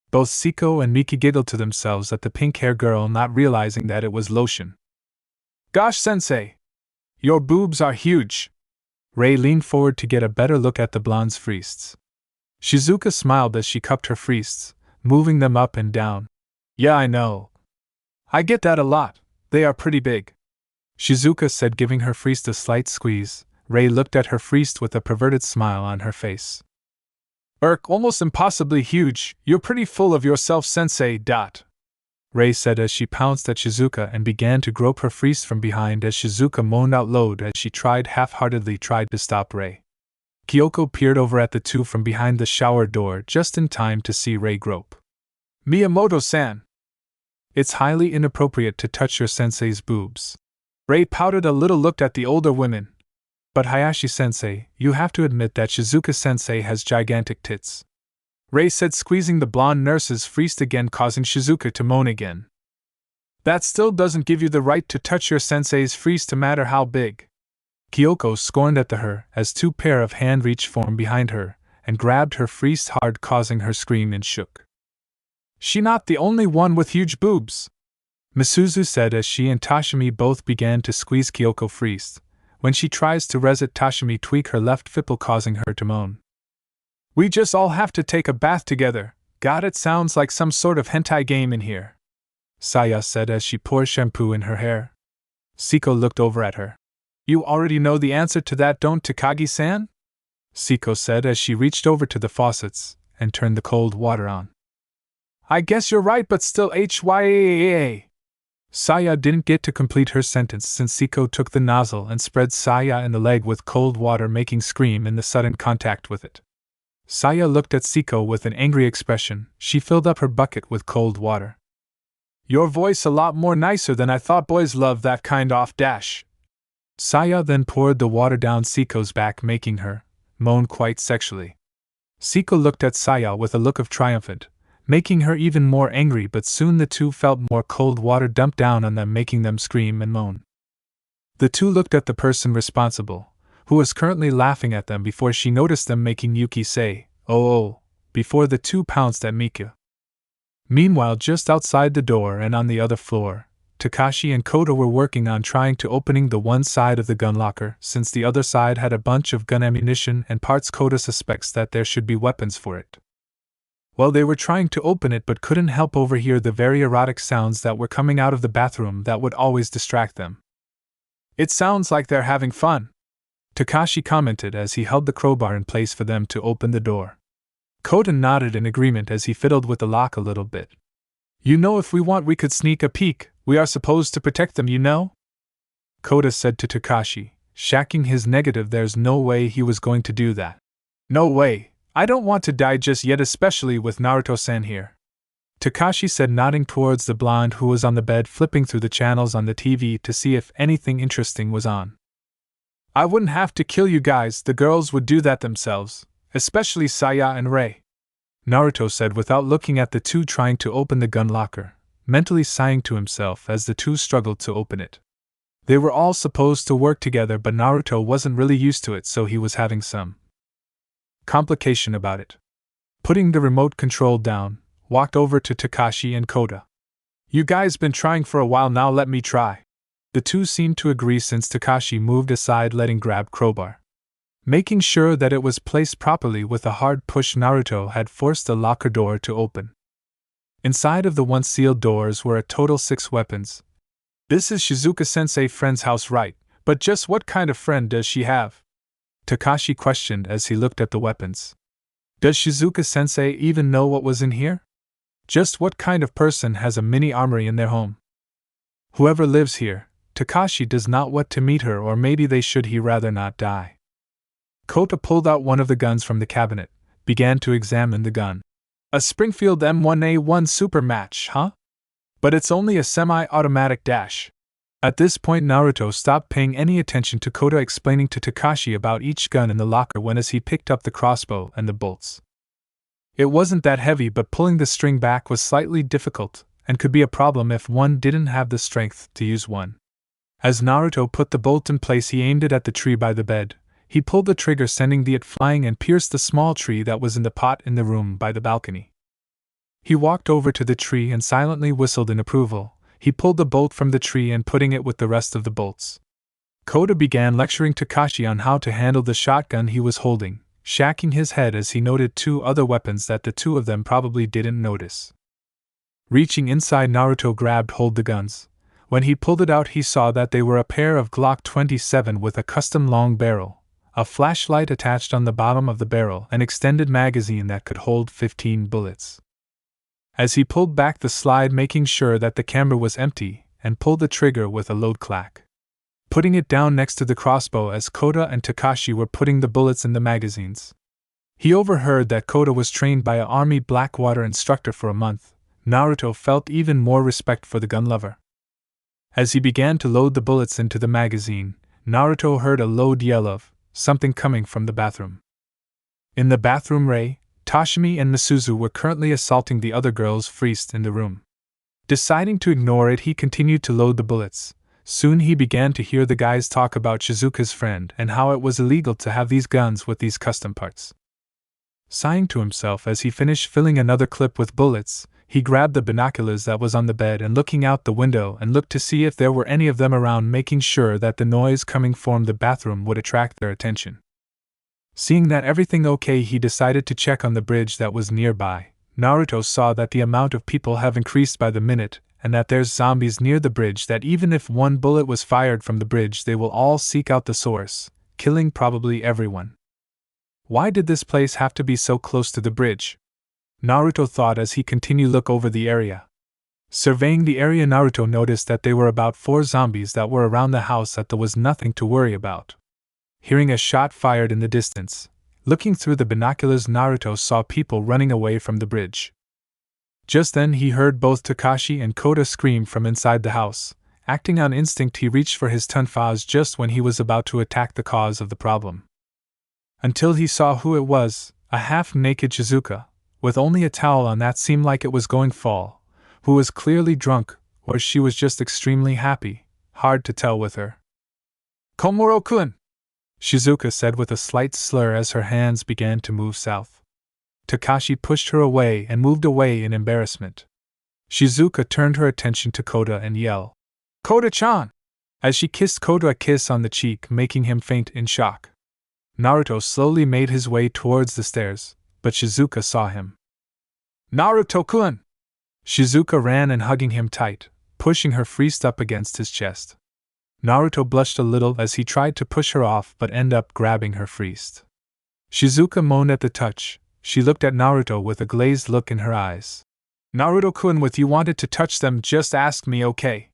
Both Siko and Miki giggled to themselves at the pink-haired girl not realizing that it was lotion. "Gosh, sensei! Your boobs are huge!" Rei leaned forward to get a better look at the blonde's freests. Shizuka smiled as she cupped her freests, moving them up and down. "Yeah, I know. I get that a lot, they are pretty big," Shizuka said, giving her freest a slight squeeze. Rei looked at her freest with a perverted smile on her face. Almost impossibly huge, you're pretty full of yourself, sensei. Rei said as she pounced at Shizuka and began to grope her freest from behind as Shizuka moaned out loud as she half-heartedly tried to stop Rei. Kyoko peered over at the two from behind the shower door just in time to see Rei grope. "Miyamoto-san! It's highly inappropriate to touch your sensei's boobs." Rei pouted a little, looked at the older women. "But Hayashi-sensei, you have to admit that Shizuka-sensei has gigantic tits," Rei said, squeezing the blonde nurse's freest again, causing Shizuka to moan again. "That still doesn't give you the right to touch your sensei's freest, no matter how big." Kyoko scorned at her as 2 pair of hands reached form behind her and grabbed her freest hard, causing her scream and shook. "She not the only one with huge boobs," Misuzu said as she and Tashimi both began to squeeze Kyoko freest. When she tries to resist, Tashimi tweak her left fipple, causing her to moan. "We just all have to take a bath together. God, it sounds like some sort of hentai game in here," Saya said as she poured shampoo in her hair. Siko looked over at her. "You already know the answer to that, don't Takagi-san?" Siko said as she reached over to the faucets and turned the cold water on. "I guess you're right, but still HYAAA." Saya didn't get to complete her sentence since Siko took the nozzle and spread Saya in the leg with cold water, making scream in the sudden contact with it. Saya looked at Siko with an angry expression. She filled up her bucket with cold water. "Your voice a lot more nicer than I thought. Boys love that kind off dash." Saya then poured the water down Siko's back, making her moan quite sexually. Siko looked at Saya with a look of triumphant, making her even more angry, but soon the two felt more cold water dumped down on them, making them scream and moan. The two looked at the person responsible, who was currently laughing at them, before she noticed them, making Yuki say, "Oh," before the two pounced at Miku. Meanwhile, just outside the door and on the other floor, Kakashi and Koda were working on trying to opening the one side of the gun locker, since the other side had a bunch of gun ammunition and parts. Koda suspects that there should be weapons for it. Well, they were trying to open it but couldn't help overhear the very erotic sounds that were coming out of the bathroom that would always distract them. "It sounds like they're having fun," Kakashi commented as he held the crowbar in place for them to open the door. Koda nodded in agreement as he fiddled with the lock a little bit. "You know, if we want we could sneak a peek. We are supposed to protect them, you know?" Koda said to Kakashi, shaking his negative. There's no way he was going to do that. "No way. I don't want to die just yet, especially with Naruto-san here," Kakashi said, nodding towards the blonde who was on the bed flipping through the channels on the TV to see if anything interesting was on. "I wouldn't have to kill you guys, the girls would do that themselves, especially Saya and Rei," Naruto said without looking at the two trying to open the gun locker, mentally sighing to himself as the two struggled to open it. They were all supposed to work together, but Naruto wasn't really used to it, so he was having some complication about it. Putting the remote control down, walked over to Kakashi and Kota. You guys been trying for a while now, let me try. The two seemed to agree since Kakashi moved aside, letting grab crowbar. Making sure that it was placed properly with a hard push, Naruto had forced the locker door to open. Inside of the once sealed doors were a total 6 weapons. This is Shizuka-sensei friend's house, right? But just what kind of friend does she have? Kakashi questioned as he looked at the weapons. Does Shizuka-sensei even know what was in here? Just what kind of person has a mini armory in their home? Whoever lives here, Kakashi does not want to meet her, or maybe they should, he rather not die. Kota pulled out one of the guns from the cabinet, began to examine the gun. A Springfield M1A1 super match, huh? But it's only a semi-automatic dash. At this point Naruto stopped paying any attention to Kota explaining to Kakashi about each gun in the locker when as he picked up the crossbow and the bolts. It wasn't that heavy, but pulling the string back was slightly difficult, and could be a problem if one didn't have the strength to use one. As Naruto put the bolt in place, he aimed it at the tree by the bed. He pulled the trigger, sending it flying and pierced the small tree that was in the pot in the room by the balcony. He walked over to the tree and silently whistled in approval. He pulled the bolt from the tree and putting it with the rest of the bolts. Kota began lecturing Kakashi on how to handle the shotgun he was holding, shaking his head as he noted 2 other weapons that the two of them probably didn't notice. Reaching inside, Naruto grabbed hold the guns. When he pulled it out, he saw that they were a pair of Glock 27 with a custom long barrel, a flashlight attached on the bottom of the barrel, an extended magazine that could hold 15 bullets. As he pulled back the slide, making sure that the camera was empty, and pulled the trigger with a loud clack, putting it down next to the crossbow as Kota and Kakashi were putting the bullets in the magazines. He overheard that Kota was trained by an army Blackwater instructor for a month. Naruto felt even more respect for the gun lover. As he began to load the bullets into the magazine, Naruto heard a low yell of something coming from the bathroom. In the bathroom, Rei, Toshimi and Misuzu were currently assaulting the other girls freezed in the room. Deciding to ignore it, he continued to load the bullets. Soon he began to hear the guys talk about Shizuka's friend and how it was illegal to have these guns with these custom parts. Sighing to himself as he finished filling another clip with bullets, he grabbed the binoculars that was on the bed and looking out the window and looked to see if there were any of them around, making sure that the noise coming from the bathroom would attract their attention. Seeing that everything okay, he decided to check on the bridge that was nearby. Naruto saw that the amount of people have increased by the minute, and that there's zombies near the bridge, that even if one bullet was fired from the bridge they will all seek out the source, killing probably everyone. Why did this place have to be so close to the bridge? Naruto thought as he continued to look over the area. Surveying the area, Naruto noticed that there were about 4 zombies that were around the house, that there was nothing to worry about. Hearing a shot fired in the distance, looking through the binoculars, Naruto saw people running away from the bridge. Just then he heard both Kakashi and Kota scream from inside the house. Acting on instinct, he reached for his tonfas just when he was about to attack the cause of the problem, until he saw who it was, a half-naked Shizuka, with only a towel on that seemed like it was going to fall, who was clearly drunk, or she was just extremely happy, hard to tell with her. Komuro-kun! Shizuka said with a slight slur as her hands began to move south. Kakashi pushed her away and moved away in embarrassment. Shizuka turned her attention to Kota and yelled, "Kota-chan!" as she kissed Kota a kiss on the cheek, making him faint in shock. Naruto slowly made his way towards the stairs, but Shizuka saw him. "Naruto-kun!" Shizuka ran and hugging him tight, pushing her freest up against his chest. Naruto blushed a little as he tried to push her off but ended up grabbing her freest. Shizuka moaned at the touch. She looked at Naruto with a glazed look in her eyes. "Naruto-kun, with you wanted to touch them, just ask me, okay?"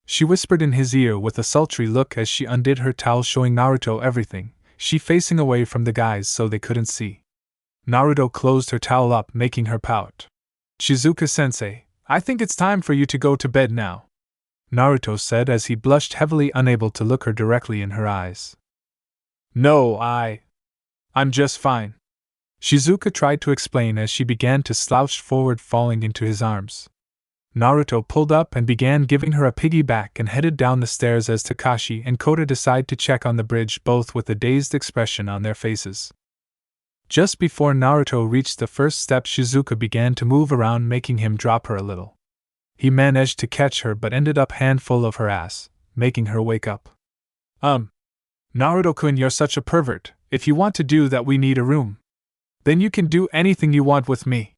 She whispered in his ear with a sultry look as she undid her towel, showing Naruto everything, she facing away from the guys so they couldn't see. Naruto closed her towel up, making her pout. "Shizuka-sensei, I think it's time for you to go to bed now," Naruto said as he blushed heavily, unable to look her directly in her eyes. "No, I'm just fine," Shizuka tried to explain as she began to slouch forward, falling into his arms. Naruto pulled up and began giving her a piggyback and headed down the stairs as Kakashi and Kota decided to check on the bridge, both with a dazed expression on their faces. Just before Naruto reached the first step, Shizuka began to move around, making him drop her a little. He managed to catch her but ended up handful of her ass, making her wake up. Naruto-kun, you're such a pervert. If you want to do that, we need a room. Then you can do anything you want with me.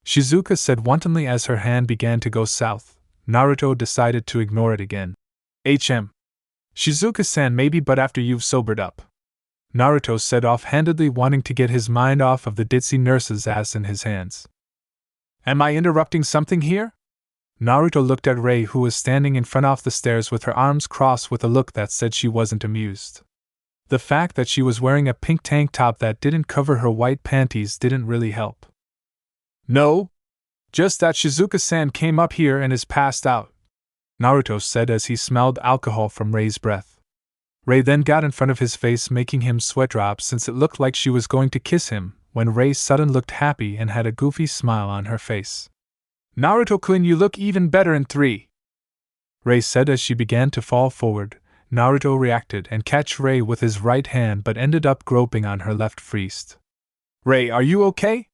Shizuka said wantonly as her hand began to go south. Naruto decided to ignore it again. Shizuka-san, maybe, but after you've sobered up. Naruto said offhandedly, wanting to get his mind off of the ditzy nurse's ass in his hands. Am I interrupting something here? Naruto looked at Rei, who was standing in front of the stairs with her arms crossed with a look that said she wasn't amused. The fact that she was wearing a pink tank top that didn't cover her white panties didn't really help. No, just that Shizuka-san came up here and is passed out, Naruto said as he smelled alcohol from Rei's breath. Rei then got in front of his face, making him sweat drop since it looked like she was going to kiss him, when Rei suddenly looked happy and had a goofy smile on her face. Naruto-kun, you look even better in 3. Rei said as she began to fall forward. Naruto reacted and catch Rei with his right hand but ended up groping on her left wrist. Rei, are you okay?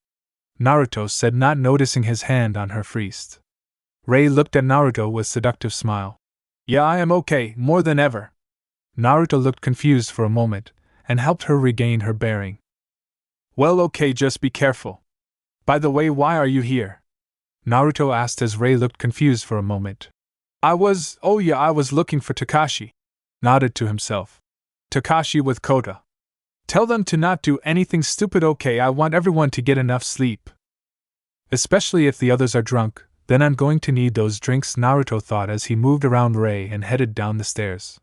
Naruto said, not noticing his hand on her wrist. Rei looked at Naruto with seductive smile. Yeah, I am okay, more than ever. Naruto looked confused for a moment and helped her regain her bearing. Well, okay, just be careful. By the way, why are you here? Naruto asked as Rei looked confused for a moment. I was looking for Kakashi. Nodded to himself. Kakashi with Kota. Tell them to not do anything stupid, okay? I want everyone to get enough sleep. Especially if the others are drunk, then I'm going to need those drinks, Naruto thought as he moved around Rei and headed down the stairs.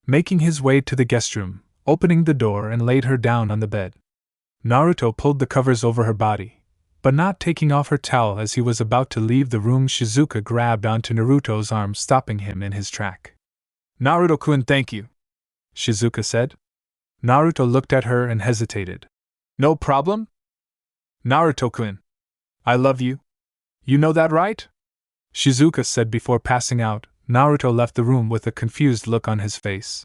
Making his way to the guest room, opening the door and laid her down on the bed. Naruto pulled the covers over her body, but not taking off her towel. As he was about to leave the room, Shizuka grabbed onto Naruto's arm, stopping him in his track. Naruto-kun, thank you, Shizuka said. Naruto looked at her and hesitated. No problem? Naruto-kun, I love you. You know that, right? Shizuka said before passing out. Naruto left the room with a confused look on his face.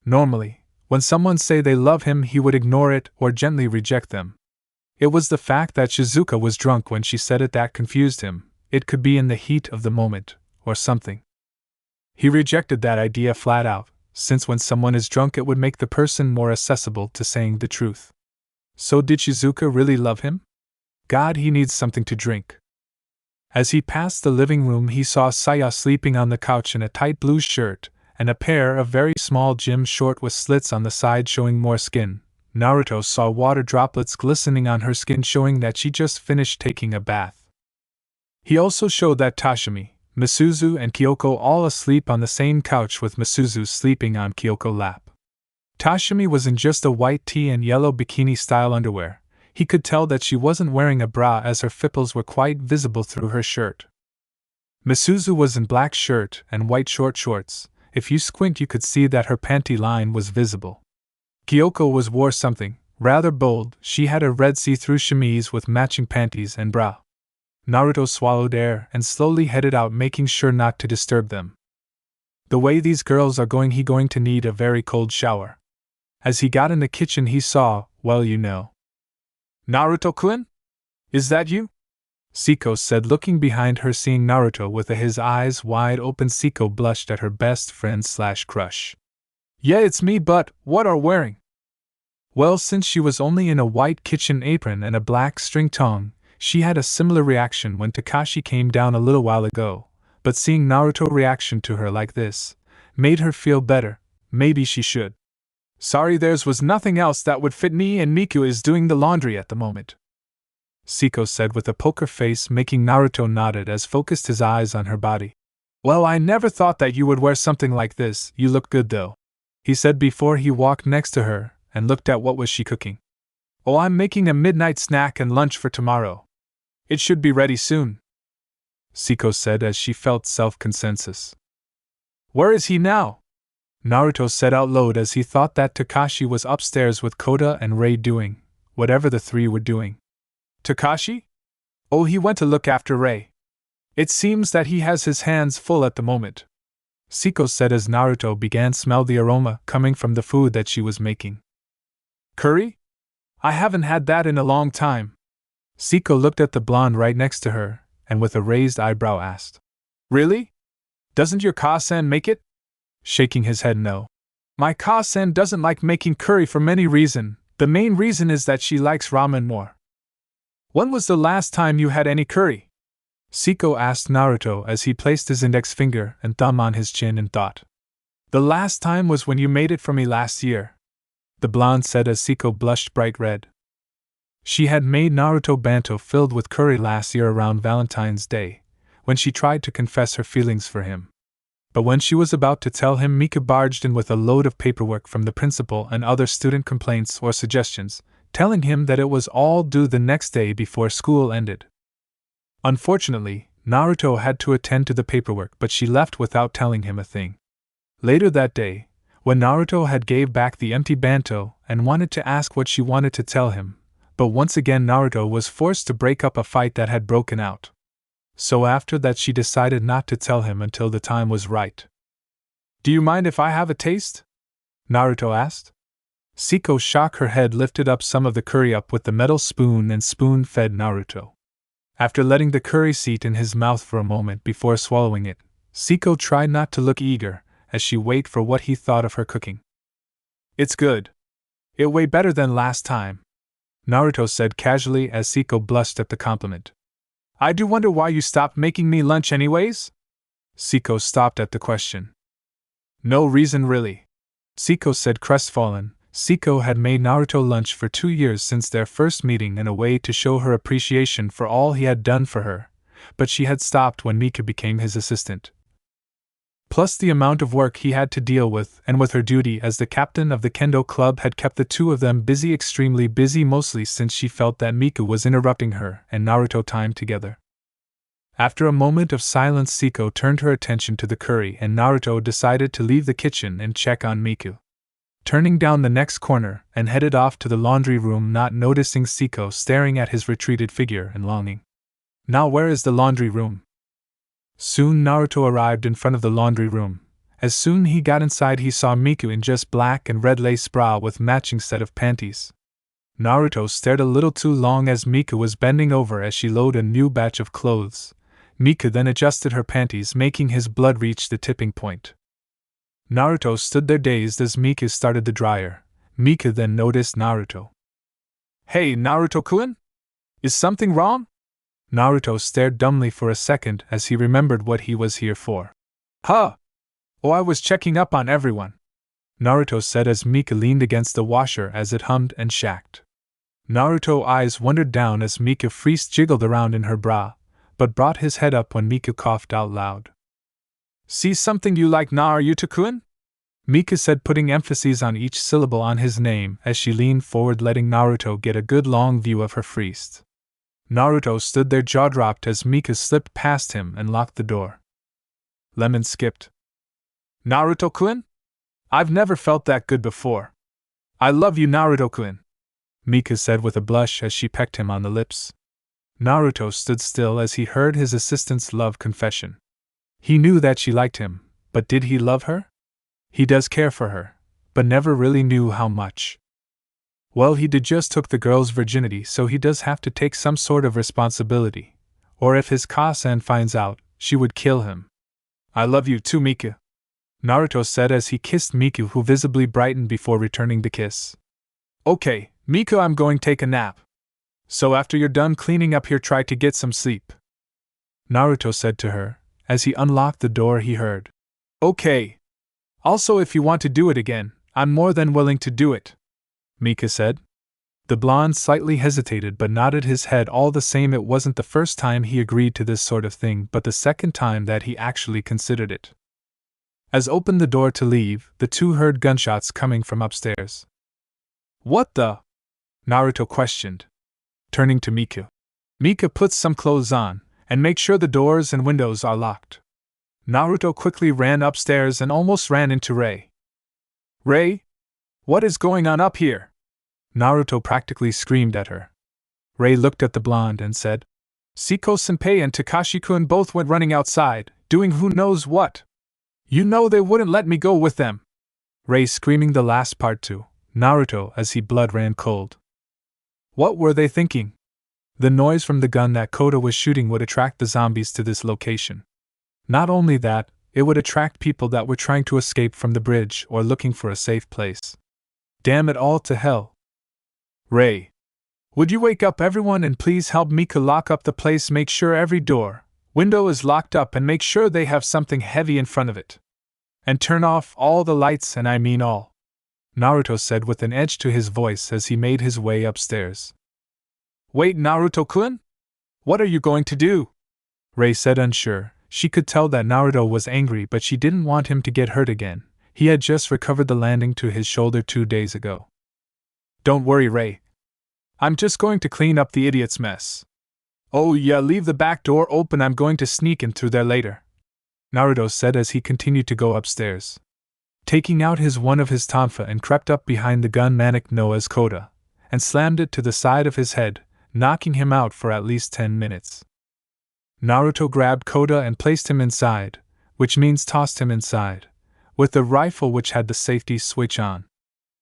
Normally, when someone say they love him, he would ignore it or gently reject them. It was the fact that Shizuka was drunk when she said it that confused him. It could be in the heat of the moment, or something. He rejected that idea flat out, since when someone is drunk it would make the person more accessible to saying the truth. So did Shizuka really love him? God, he needs something to drink. As he passed the living room, he saw Saya sleeping on the couch in a tight blue shirt, and a pair of very small gym shorts with slits on the side showing more skin. Naruto saw water droplets glistening on her skin, showing that she just finished taking a bath. He also showed that Tashimi, Misuzu and Kyoko all asleep on the same couch, with Misuzu sleeping on Kyoko's lap. Tashimi was in just a white tee and yellow bikini-style underwear. He could tell that she wasn't wearing a bra as her nipples were quite visible through her shirt. Misuzu was in black shirt and white short shorts. If you squint you could see that her panty line was visible. Kyoko wore something rather bold. She had a red see-through chemise with matching panties and bra. Naruto swallowed air and slowly headed out, making sure not to disturb them. The way these girls are going, he going to need a very cold shower. As he got in the kitchen he saw, well, you know. Naruto-kun? Is that you? Siko said, looking behind her, seeing Naruto with his eyes wide open. Siko blushed at her best friend/crush. Yeah, it's me, but what are wearing? Well, since she was only in a white kitchen apron and a black string tongue, she had a similar reaction when Kakashi came down a little while ago, but seeing Naruto's reaction to her like this made her feel better. Maybe she should. Sorry, theirs was nothing else that would fit me, and Miku is doing the laundry at the moment, Siko said with a poker face, making Naruto nodded as focused his eyes on her body. Well, I never thought that you would wear something like this. You look good though, he said before he walked next to her and looked at what was she cooking. Oh, I'm making a midnight snack and lunch for tomorrow. It should be ready soon, Siko said as she felt self-consensus. Where is he now? Naruto said out loud as he thought that Kakashi was upstairs with Kota and Rei doing whatever the three were doing. Kakashi? Oh, he went to look after Rei. It seems that he has his hands full at the moment, Siko said as Naruto began to smell the aroma coming from the food that she was making. Curry? I haven't had that in a long time. Siko looked at the blonde right next to her, and with a raised eyebrow asked, Really? Doesn't your Ka-san make it? Shaking his head no. My Ka-san doesn't like making curry for many reasons. The main reason is that she likes ramen more. When was the last time you had any curry? Siko asked Naruto as he placed his index finger and thumb on his chin in thought. The last time was when you made it for me last year, the blonde said as Siko blushed bright red. She had made Naruto bento filled with curry last year around Valentine's Day, when she tried to confess her feelings for him. But when she was about to tell him, Mika barged in with a load of paperwork from the principal and other student complaints or suggestions, telling him that it was all due the next day before school ended. Unfortunately, Naruto had to attend to the paperwork, but she left without telling him a thing. Later that day, when Naruto had gave back the empty bento and wanted to ask what she wanted to tell him, but once again Naruto was forced to break up a fight that had broken out. So after that she decided not to tell him until the time was right. Do you mind if I have a taste? Naruto asked. Siko shook her head, lifted up some of the curry up with the metal spoon and spoon-fed Naruto. After letting the curry sit in his mouth for a moment before swallowing it, Siko tried not to look eager as she waited for what he thought of her cooking. It's good. It way better than last time, Naruto said casually as Siko blushed at the compliment. I do wonder why you stopped making me lunch anyways? Siko stopped at the question. No reason really, Siko said crestfallen. Siko had made Naruto lunch for 2 years since their first meeting in a way to show her appreciation for all he had done for her, but she had stopped when Mika became his assistant. Plus the amount of work he had to deal with and with her duty as the captain of the kendo club had kept the two of them busy, extremely busy, mostly since she felt that Miku was interrupting her and Naruto time together. After a moment of silence, Siko turned her attention to the curry and Naruto decided to leave the kitchen and check on Miku. Turning down the next corner and headed off to the laundry room, not noticing Siko staring at his retreated figure and longing. Now where is the laundry room? Soon Naruto arrived in front of the laundry room. As soon he got inside he saw Miku in just black and red lace bra with matching set of panties. Naruto stared a little too long as Miku was bending over as she loaded a new batch of clothes. Miku then adjusted her panties, making his blood reach the tipping point. Naruto stood there dazed as Miku started the dryer. Miku then noticed Naruto. Hey Naruto-kun? Is something wrong? Naruto stared dumbly for a second as he remembered what he was here for. Huh! Oh, I was checking up on everyone, Naruto said as Miku leaned against the washer as it hummed and shacked. Naruto's eyes wandered down as Miku Freeze jiggled around in her bra, but brought his head up when Miku coughed out loud. See something you like, Naruto-kun? Miku said, putting emphasis on each syllable on his name as she leaned forward, letting Naruto get a good long view of her freeze. Naruto stood there jaw-dropped as Miku slipped past him and locked the door. Lemon skipped. Naruto-kun? I've never felt that good before. I love you, Naruto-kun, Miku said with a blush as she pecked him on the lips. Naruto stood still as he heard his assistant's love confession. He knew that she liked him, but did he love her? He does care for her, but never really knew how much. Well, he did just took the girl's virginity, so he does have to take some sort of responsibility. Or if his Ka-san finds out, she would kill him. I love you too, Miku, Naruto said as he kissed Miku, who visibly brightened before returning the kiss. Okay, Miku, I'm going to take a nap. So after you're done cleaning up here, try to get some sleep, Naruto said to her. As he unlocked the door, he heard. Okay. Also, if you want to do it again, I'm more than willing to do it, Miku said. The blonde slightly hesitated but nodded his head all the same. It wasn't the first time he agreed to this sort of thing, but the second time that he actually considered it. As opened the door to leave, the two heard gunshots coming from upstairs. What the? Naruto questioned, turning to Miku. Miku, put some clothes on, and make sure the doors and windows are locked. Naruto quickly ran upstairs and almost ran into Rei. Rei? What is going on up here? Naruto practically screamed at her. Rei looked at the blonde and said, Siko-senpai and Takashi-kun both went running outside, doing who knows what. You know they wouldn't let me go with them. Rei screaming the last part to Naruto as he blood ran cold. What were they thinking? The noise from the gun that Kota was shooting would attract the zombies to this location. Not only that, it would attract people that were trying to escape from the bridge or looking for a safe place. Damn it all to hell. Ray, would you wake up everyone and please help Mika lock up the place, make sure every door, window is locked up and make sure they have something heavy in front of it. And turn off all the lights, and I mean all, Naruto said with an edge to his voice as he made his way upstairs. Wait, Naruto-kun? What are you going to do? Ray said, unsure. She could tell that Naruto was angry, but she didn't want him to get hurt again. He had just recovered the landing to his shoulder 2 days ago. Don't worry, Ray. I'm just going to clean up the idiot's mess. Oh yeah, leave the back door open, I'm going to sneak in through there later, Naruto said as he continued to go upstairs. Taking out one of his tonfa and crept up behind the gun Manik Noah's Kota, and slammed it to the side of his head, knocking him out for at least 10 minutes. Naruto grabbed Kota and placed him inside, which means tossed him inside, with the rifle which had the safety switch on.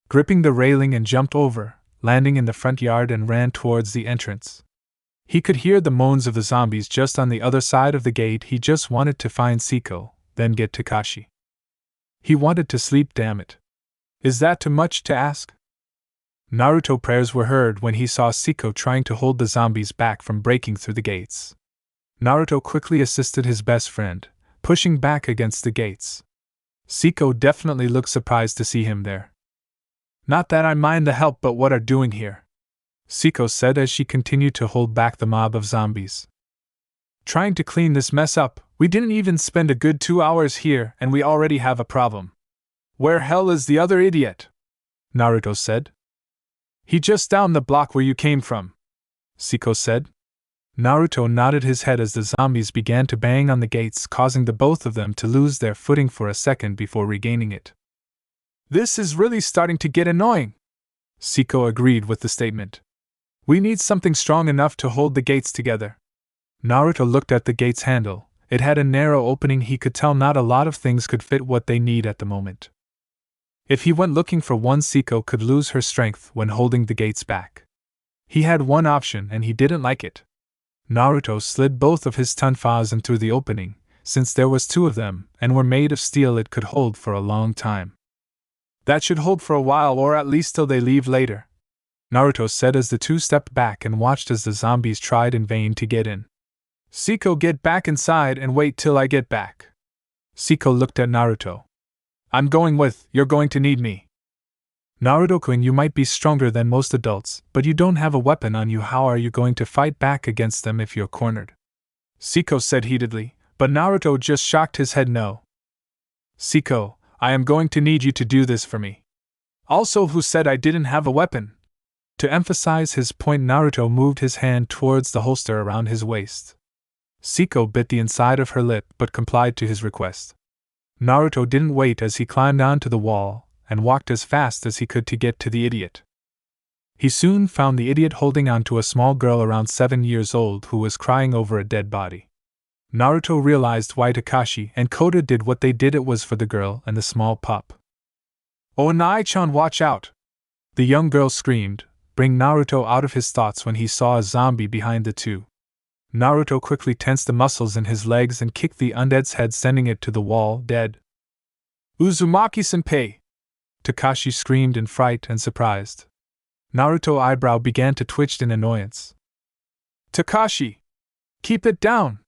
Gripping the railing and jumped over, landing in the front yard and ran towards the entrance. He could hear the moans of the zombies just on the other side of the gate. He just wanted to find Siko, then get Kakashi. He wanted to sleep, damn it. Is that too much to ask? Naruto's prayers were heard when he saw Siko trying to hold the zombies back from breaking through the gates. Naruto quickly assisted his best friend, pushing back against the gates. Siko definitely looked surprised to see him there. Not that I mind the help, but what are doing here? Siko said as she continued to hold back the mob of zombies. Trying to clean this mess up. We didn't even spend a good 2 hours here and we already have a problem. Where hell is the other idiot? Naruto said. He just down the block where you came from, Siko said. Naruto nodded his head as the zombies began to bang on the gates, causing the both of them to lose their footing for a second before regaining it. This is really starting to get annoying, Siko agreed with the statement. We need something strong enough to hold the gates together. Naruto looked at the gate's handle. It had a narrow opening. He could tell not a lot of things could fit what they need at the moment. If he went looking for one, Siko could lose her strength when holding the gates back. He had one option and he didn't like it. Naruto slid both of his tonfas in through the opening. Since there was 2 of them and were made of steel, it could hold for a long time. That should hold for a while, or at least till they leave later, Naruto said as the 2 stepped back and watched as the zombies tried in vain to get in. Siko, get back inside and wait till I get back. Siko looked at Naruto. I'm going with, you're going to need me. Naruto-kun, you might be stronger than most adults, but you don't have a weapon on you. How are you going to fight back against them if you're cornered? Siko said heatedly, but Naruto just shocked his head no. Siko, I am going to need you to do this for me. Also, who said I didn't have a weapon? To emphasize his point, Naruto moved his hand towards the holster around his waist. Siko bit the inside of her lip but complied to his request. Naruto didn't wait as he climbed onto the wall and walked as fast as he could to get to the idiot. He soon found the idiot holding onto a small girl around 7 years old who was crying over a dead body. Naruto realized why Kakashi and Kota did what they did. It was for the girl and the small pup. Oh, Nai-chan, watch out! The young girl screamed, bring Naruto out of his thoughts when he saw a zombie behind the 2. Naruto quickly tensed the muscles in his legs and kicked the undead's head, sending it to the wall, dead. Uzumaki-senpai! Kakashi screamed in fright and surprised. Naruto's eyebrow began to twitch in annoyance. Kakashi! Keep it down!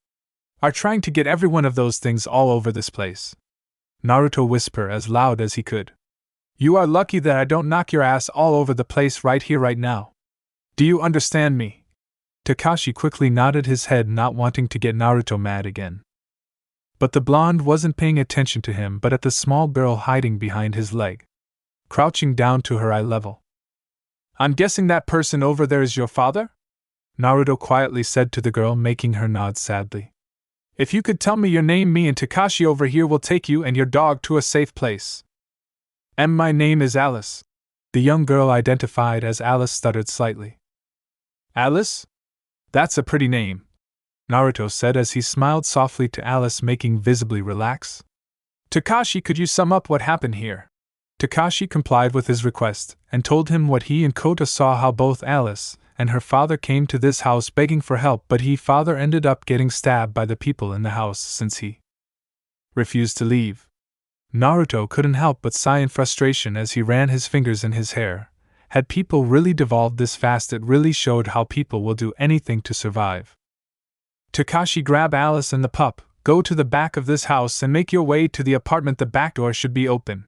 Are trying to get every one of those things all over this place. Naruto whispered as loud as he could. You are lucky that I don't knock your ass all over the place right here right now. Do you understand me? Kakashi quickly nodded his head, not wanting to get Naruto mad again. But the blonde wasn't paying attention to him but at the small girl hiding behind his leg, crouching down to her eye level. I'm guessing that person over there is your father? Naruto quietly said to the girl, making her nod sadly. If you could tell me your name, me and Kakashi over here will take you and your dog to a safe place. My name is Alice. The young girl identified as Alice stuttered slightly. Alice? That's a pretty name, Naruto said as he smiled softly to Alice, making visibly relax. Kakashi, could you sum up what happened here? Kakashi complied with his request and told him what he and Kota saw, how both Alice and her father came to this house begging for help, but father ended up getting stabbed by the people in the house since he refused to leave. Naruto couldn't help but sigh in frustration as he ran his fingers in his hair. Had people really devolved this fast, it really showed how people will do anything to survive. Kakashi, grab Alice and the pup, go to the back of this house and make your way to the apartment. The back door should be open.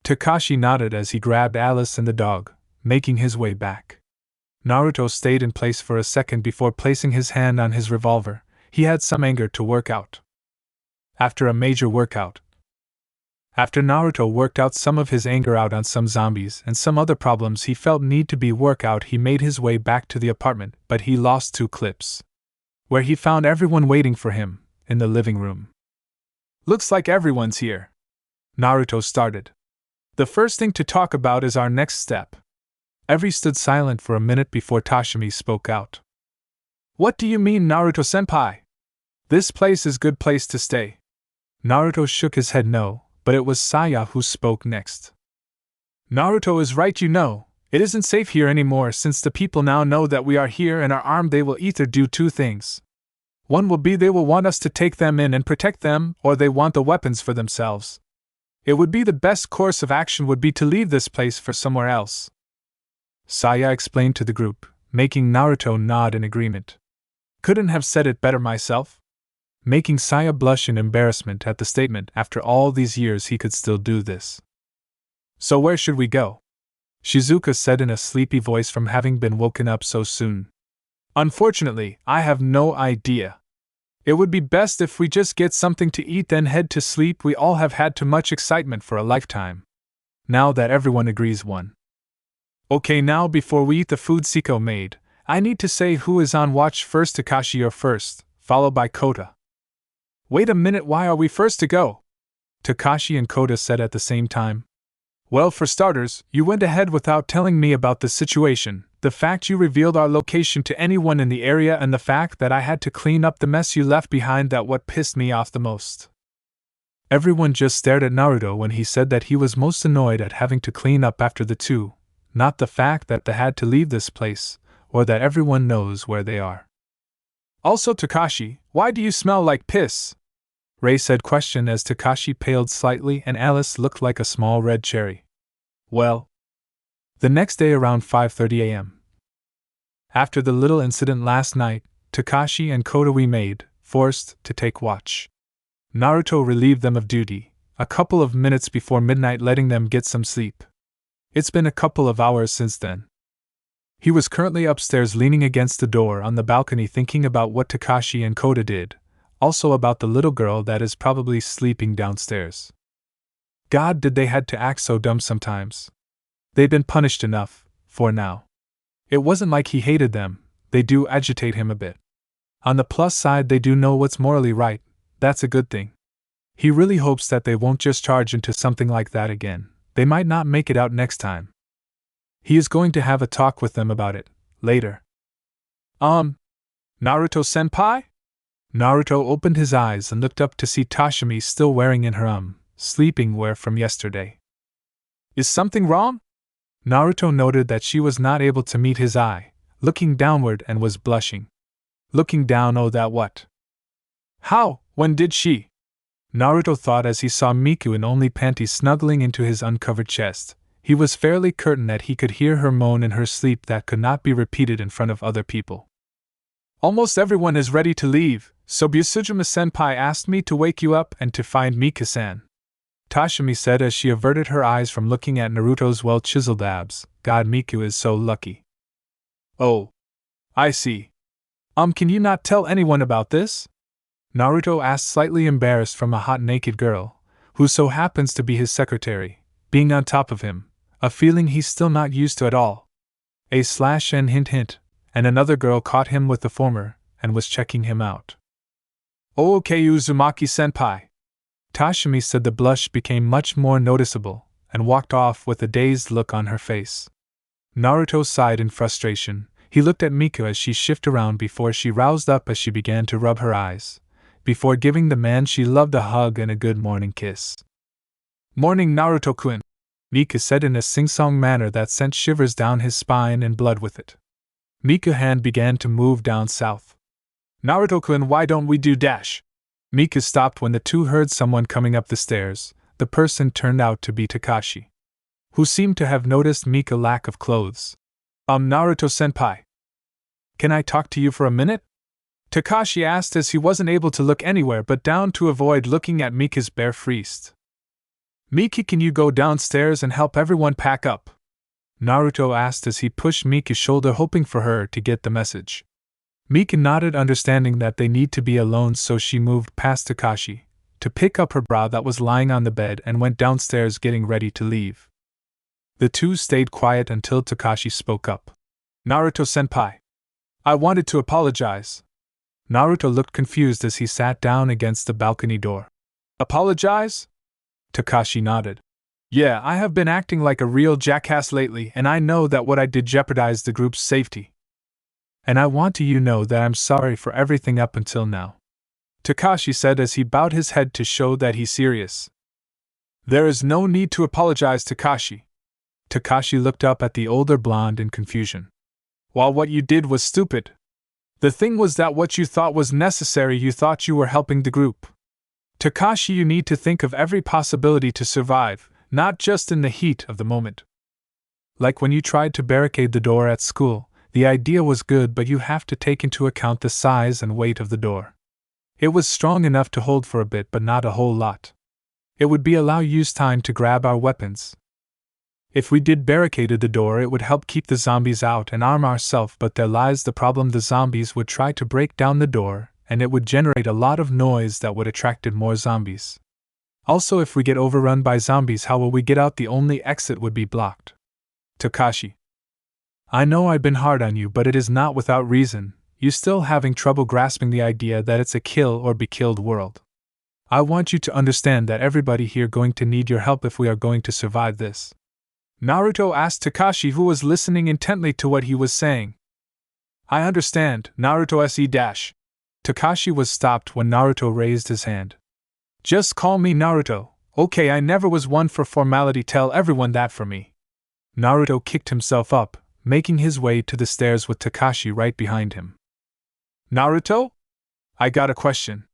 Kakashi nodded as he grabbed Alice and the dog, making his way back. Naruto stayed in place for a second before placing his hand on his revolver. He had some anger to work out. After Naruto worked out some of his anger out on some zombies and some other problems he felt need to be worked out, he made his way back to the apartment, but he lost 2 clips. Where he found everyone waiting for him, in the living room. Looks like everyone's here. Naruto started. The first thing to talk about is our next step. Every stood silent for a minute before Tashimi spoke out. What do you mean, Naruto-senpai? This place is good place to stay. Naruto shook his head no, but it was Saya who spoke next. Naruto is right, it isn't safe here anymore since the people now know that we are here and are armed. They will either do 2 things. One will be they will want us to take them in and protect them, or they want the weapons for themselves. It would be the best course of action would be to leave this place for somewhere else. Saya explained to the group, making Naruto nod in agreement. Couldn't have said it better myself. Making Saya blush in embarrassment at the statement. After all these years he could still do this. So where should we go? Shizuka said in a sleepy voice from having been woken up so soon. Unfortunately, I have no idea. It would be best if we just get something to eat then head to sleep. We all have had too much excitement for a lifetime. Now that everyone agrees one. Okay, now before we eat the food Siko made, I need to say who is on watch first. Kakashi, you're first, followed by Kota. Wait a minute, why are we first to go? Kakashi and Kota said at the same time. Well, for starters, you went ahead without telling me about the situation, the fact you revealed our location to anyone in the area, and the fact that I had to clean up the mess you left behind. That what pissed me off the most. Everyone just stared at Naruto when he said that he was most annoyed at having to clean up after the 2, not the fact that they had to leave this place, or that everyone knows where they are. Also, Kakashi, why do you smell like piss? Ray said question as Kakashi paled slightly and Alice looked like a small red cherry. Well, the next day around 5:30 a.m. After the little incident last night, Kakashi and Kota we made, forced to take watch. Naruto relieved them of duty, a couple of minutes before midnight, letting them get some sleep. It's been a couple of hours since then. He was currently upstairs leaning against the door on the balcony thinking about what Kakashi and Kota did, also about the little girl that is probably sleeping downstairs. God, did they had to act so dumb sometimes. They'd been punished enough, for now. It wasn't like he hated them, they do agitate him a bit. On the plus side, they do know what's morally right, that's a good thing. He really hopes that they won't just charge into something like that again, they might not make it out next time. He is going to have a talk with them about it, later. Naruto-senpai? Naruto opened his eyes and looked up to see Tashimi still wearing in her sleeping wear from yesterday. Is something wrong? Naruto noted that she was not able to meet his eye, looking downward, and was blushing. Looking down, oh that what? How, when did she? Naruto thought as he saw Miku in only panties snuggling into his uncovered chest. He was fairly certain that he could hear her moan in her sleep that could not be repeated in front of other people. Almost everyone is ready to leave, so Busujima-senpai asked me to wake you up and to find Mika-san. Tashimi said as she averted her eyes from looking at Naruto's well-chiseled abs. God, Miku is so lucky. Oh. I see. Can you not tell anyone about this? Naruto asked, slightly embarrassed from a hot naked girl, who so happens to be his secretary, being on top of him, a feeling he's still not used to at all. And hint, and another girl caught him with the former, and was checking him out. Oh, okay, Uzumaki-senpai. Tashimi said. The blush became much more noticeable, and walked off with a dazed look on her face. Naruto sighed in frustration. He looked at Miku as she shifted around before she roused up as she began to rub her eyes, before giving the man she loved a hug and a good morning kiss. Morning, Naruto-kun, Miku said in a sing-song manner that sent shivers down his spine and blood with it. Mika's hand began to move down south. Naruto-kun, why don't we do dash? Mika stopped when the two heard someone coming up the stairs. The person turned out to be Kakashi, who seemed to have noticed Mika's lack of clothes. Naruto-senpai. Can I talk to you for a minute? Kakashi asked as he wasn't able to look anywhere but down to avoid looking at Mika's bare feet. Mika, can you go downstairs and help everyone pack up? Naruto asked as he pushed Mika's shoulder, hoping for her to get the message. Mika nodded, understanding that they need to be alone, so she moved past Kakashi to pick up her bra that was lying on the bed and went downstairs, getting ready to leave. The two stayed quiet until Kakashi spoke up. Naruto-senpai. I wanted to apologize. Naruto looked confused as he sat down against the balcony door. Apologize? Kakashi nodded. Yeah, I have been acting like a real jackass lately, and I know that what I did jeopardized the group's safety. And I want you to know that I'm sorry for everything up until now, Kakashi said as he bowed his head to show that he's serious. There is no need to apologize, Kakashi. Kakashi looked up at the older blonde in confusion. While what you did was stupid, the thing was that what you thought was necessary, you thought you were helping the group. Kakashi, you need to think of every possibility to survive, not just in the heat of the moment. Like when you tried to barricade the door at school, the idea was good, but you have to take into account the size and weight of the door. It was strong enough to hold for a bit, but not a whole lot. It would be allow use time to grab our weapons. If we did barricaded the door, it would help keep the zombies out and arm ourselves, but there lies the problem: the zombies would try to break down the door, and it would generate a lot of noise that would attract more zombies. Also, if we get overrun by zombies, how will we get out? The only exit would be blocked. Kakashi. I know I've been hard on you, but it is not without reason. You still having trouble grasping the idea that it's a kill or be killed world. I want you to understand that everybody here going to need your help if we are going to survive this. Naruto asked Kakashi, who was listening intently to what he was saying. I understand, Naruto se dash. Kakashi was stopped when Naruto raised his hand. Just call me Naruto, okay? I never was one for formality, tell everyone that for me. Naruto kicked himself up, making his way to the stairs with Kakashi right behind him. Naruto? I got a question.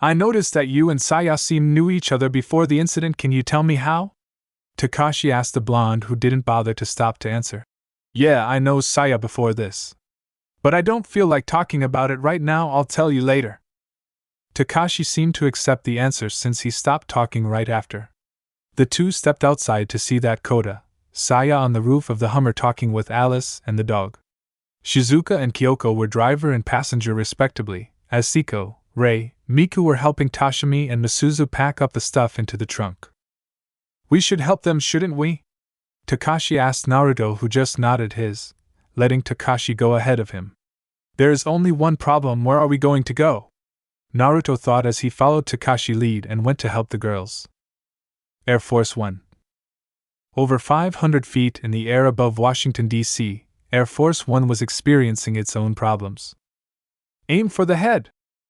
I noticed that you and Saya knew each other before the incident. Can you tell me how? Kakashi asked the blonde, who didn't bother to stop to answer. Yeah, I know Saya before this. But I don't feel like talking about it right now, I'll tell you later. Kakashi seemed to accept the answer since he stopped talking right after. The two stepped outside to see that Kota, Saya on the roof of the Hummer talking with Alice and the dog. Shizuka and Kyoko were driver and passenger respectively, as Siko, Rei, Miku were helping Toshimi and Misuzu pack up the stuff into the trunk. We should help them, shouldn't we? Kakashi asked Naruto, who just nodded his, letting Kakashi go ahead of him. There is only one problem: where are we going to go? Naruto thought as he followed Kakashi's lead and went to help the girls. Air Force One. Over 500 feet in the air above Washington, D.C., Air Force One was experiencing its own problems. Aim for the head!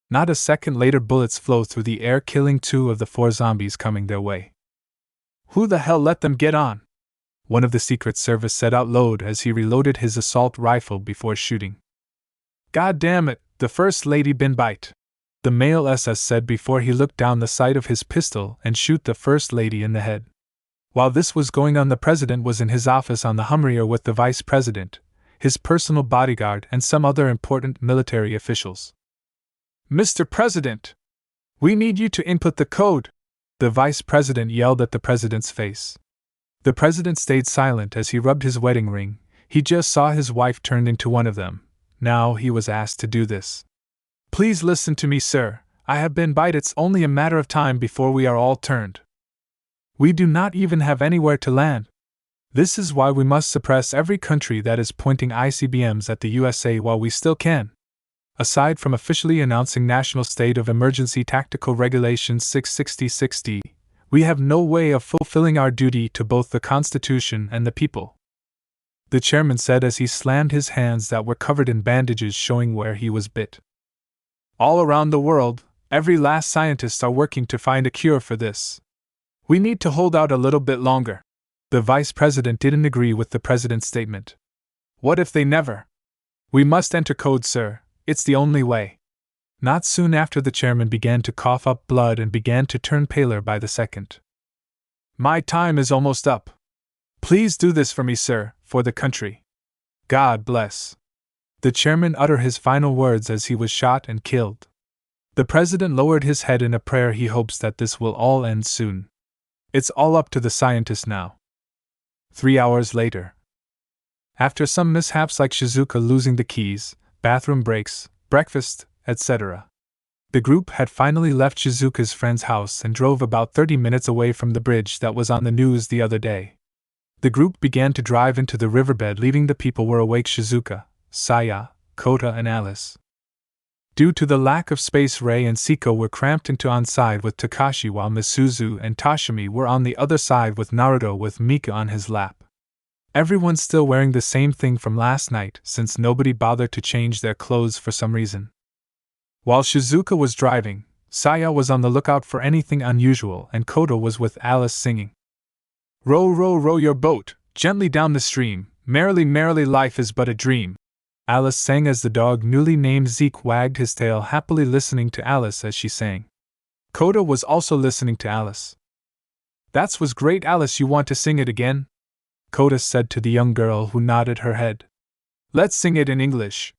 Not a second later, bullets flew through the air, killing 2 of the 4 zombies coming their way. Who the hell let them get on? One of the Secret Service said out loud as he reloaded his assault rifle before shooting. God damn it, the First Lady been bite. The male SS said before he looked down the sight of his pistol and shoot the First Lady in the head. While this was going on, the President was in his office on the Hummer with the Vice President, his personal bodyguard, and some other important military officials. Mr. President, we need you to input the code, the Vice President yelled at the President's face. The President stayed silent as he rubbed his wedding ring. He just saw his wife turned into one of them. Now he was asked to do this. Please listen to me, sir. I have been bite. It's only a matter of time before we are all turned. We do not even have anywhere to land. This is why we must suppress every country that is pointing ICBMs at the USA while we still can. Aside from officially announcing National State of Emergency Tactical Regulations 660-60, we have no way of fulfilling our duty to both the Constitution and the people. The chairman said as he slammed his hands that were covered in bandages showing where he was bit. All around the world, every last scientists are working to find a cure for this. We need to hold out a little bit longer. The Vice President didn't agree with the President's statement. What if they never? We must enter code, sir. It's the only way. Not soon after, the chairman began to cough up blood and began to turn paler by the second. My time is almost up. Please do this for me, sir, for the country. God bless. The chairman uttered his final words as he was shot and killed. The president lowered his head in a prayer. He hopes that this will all end soon. It's all up to the scientists now. 3 hours later. After some mishaps like Shizuka losing the keys, bathroom breaks, breakfast, etc., the group had finally left Shizuka's friend's house and drove about 30 minutes away from the bridge that was on the news the other day. The group began to drive into the riverbed, leaving the people were awake: Shizuka, Saya, Kota, and Alice. Due to the lack of space, Rei and Siko were cramped into on side with Kakashi, while Misuzu and Toshimi were on the other side with Naruto with Mika on his lap. Everyone's still wearing the same thing from last night, since nobody bothered to change their clothes for some reason. While Shizuka was driving, Saya was on the lookout for anything unusual, and Kota was with Alice singing. Row, row, row your boat, gently down the stream, merrily, merrily, life is but a dream. Alice sang as the dog newly named Zeke wagged his tail happily, listening to Alice as she sang. Kota was also listening to Alice. That was great, Alice, you want to sing it again? Kota said to the young girl, who nodded her head. Let's sing it in English.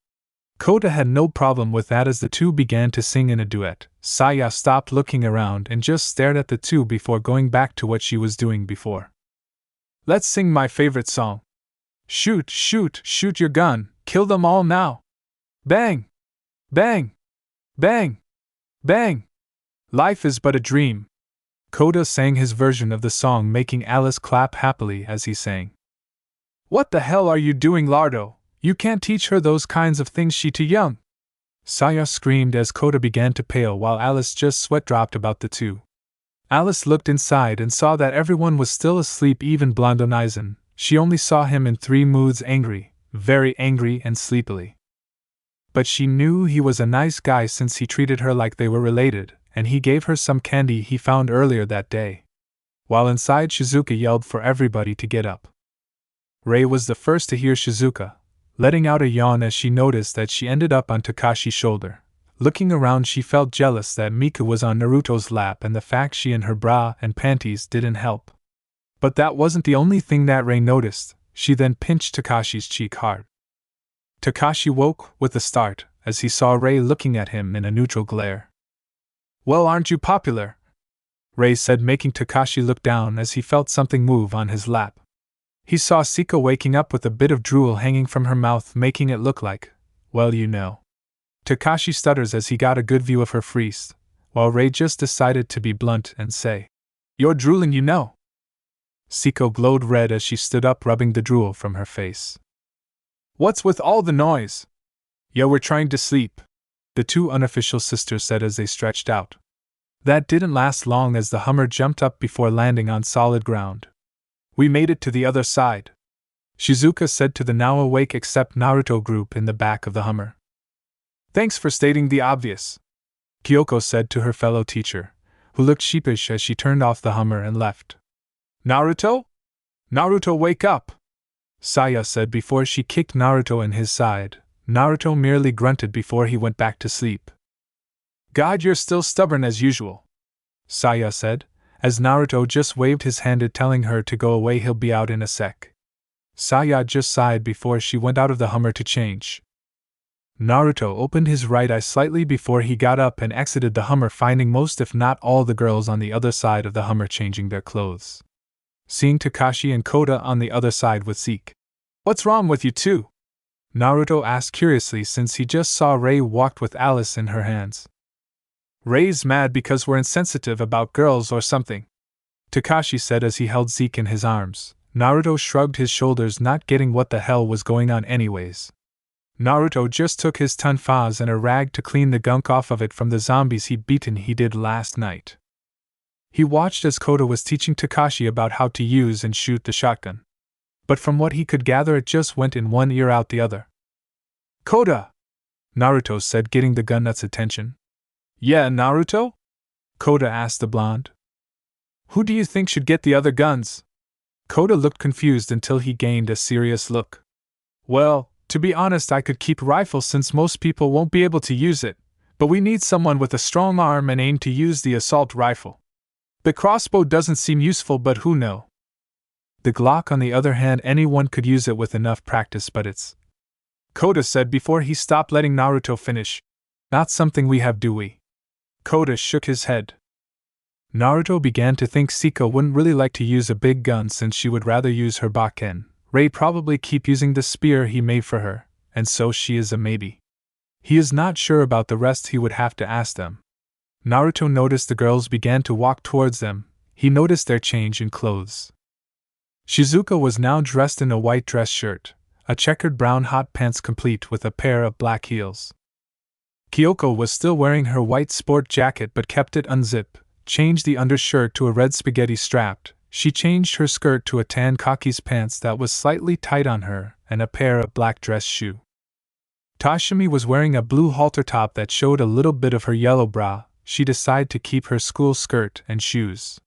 Kota had no problem with that as the two began to sing in a duet. Saya stopped looking around and just stared at the two before going back to what she was doing before. Let's sing my favorite song. Shoot, shoot, shoot your gun, kill them all now. Bang! Bang! Bang! Bang! Life is but a dream. Kota sang his version of the song, making Alice clap happily as he sang. What the hell are you doing, Lardo? You can't teach her those kinds of things, she too young. Saya screamed as Kota began to pale, while Alice just sweat dropped about the two. Alice looked inside and saw that everyone was still asleep, even Blondonizan. She only saw him in 3 moods: angry, very angry, and sleepily. But she knew he was a nice guy since he treated her like they were related, and he gave her some candy he found earlier that day. While inside, Shizuka yelled for everybody to get up. Rei was the first to hear Shizuka, letting out a yawn as she noticed that she ended up on Takashi's shoulder. Looking around, she felt jealous that Mika was on Naruto's lap, and the fact she in her bra and panties didn't help. But that wasn't the only thing that Rei noticed. She then pinched Takashi's cheek hard. Takashi woke with a start as he saw Rei looking at him in a neutral glare. Well, aren't you popular? Rei said, making Takashi look down as he felt something move on his lap. He saw Siko waking up with a bit of drool hanging from her mouth, making it look like, well, you know. Takashi stutters as he got a good view of her face, while Rei just decided to be blunt and say, You're drooling, you know. Siko glowed red as she stood up, rubbing the drool from her face. What's with all the noise? Yo, we're trying to sleep, the two unofficial sisters said as they stretched out. That didn't last long as the Hummer jumped up before landing on solid ground. We made it to the other side, Shizuka said to the now awake except Naruto group in the back of the Hummer. Thanks for stating the obvious, Kyoko said to her fellow teacher, who looked sheepish as she turned off the Hummer and left. Naruto? Naruto, wake up! Saya said before she kicked Naruto in his side. Naruto merely grunted before he went back to sleep. God, you're still stubborn as usual, Saya said, as Naruto just waved his hand at telling her to go away, he'll be out in a sec. Saya just sighed before she went out of the Hummer to change. Naruto opened his right eye slightly before he got up and exited the Hummer, finding most if not all the girls on the other side of the Hummer changing their clothes. Seeing Takashi and Kota on the other side with Zeke. What's wrong with you two? Naruto asked curiously since he just saw Rei walked with Alice in her hands. Rei's mad because we're insensitive about girls or something, Takashi said as he held Zeke in his arms. Naruto shrugged his shoulders, not getting what the hell was going on anyways. Naruto just took his tonfas and a rag to clean the gunk off of it from the zombies he'd beaten he did last night. He watched as Kota was teaching Takashi about how to use and shoot the shotgun. But from what he could gather, it just went in one ear out the other. Kota! Naruto said, getting the gun nut's attention. Yeah, Naruto? Kota asked the blonde. Who do you think should get the other guns? Kota looked confused until he gained a serious look. Well, To be honest, I could keep rifle since most people won't be able to use it, but we need someone with a strong arm and aim to use the assault rifle. The crossbow doesn't seem useful, but who knows? The Glock, on the other hand, anyone could use it with enough practice, but it's... Koda said before he stopped letting Naruto finish. Not something we have, do we? Koda shook his head. Naruto began to think Siko wouldn't really like to use a big gun since she would rather use her bakken. Ray probably keep using the spear he made for her, and so she is a maybe. He is not sure about the rest, he would have to ask them. Naruto noticed the girls began to walk towards them. He noticed their change in clothes. Shizuka was now dressed in a white dress shirt, a checkered brown hot pants complete with a pair of black heels. Kyoko was still wearing her white sport jacket but kept it unzipped, changed the undershirt to a red spaghetti strapped. She changed her skirt to a tan khakis pants that was slightly tight on her, and a pair of black dress shoes. Tashimi was wearing a blue halter top that showed a little bit of her yellow bra. She decided to keep her school skirt and shoes.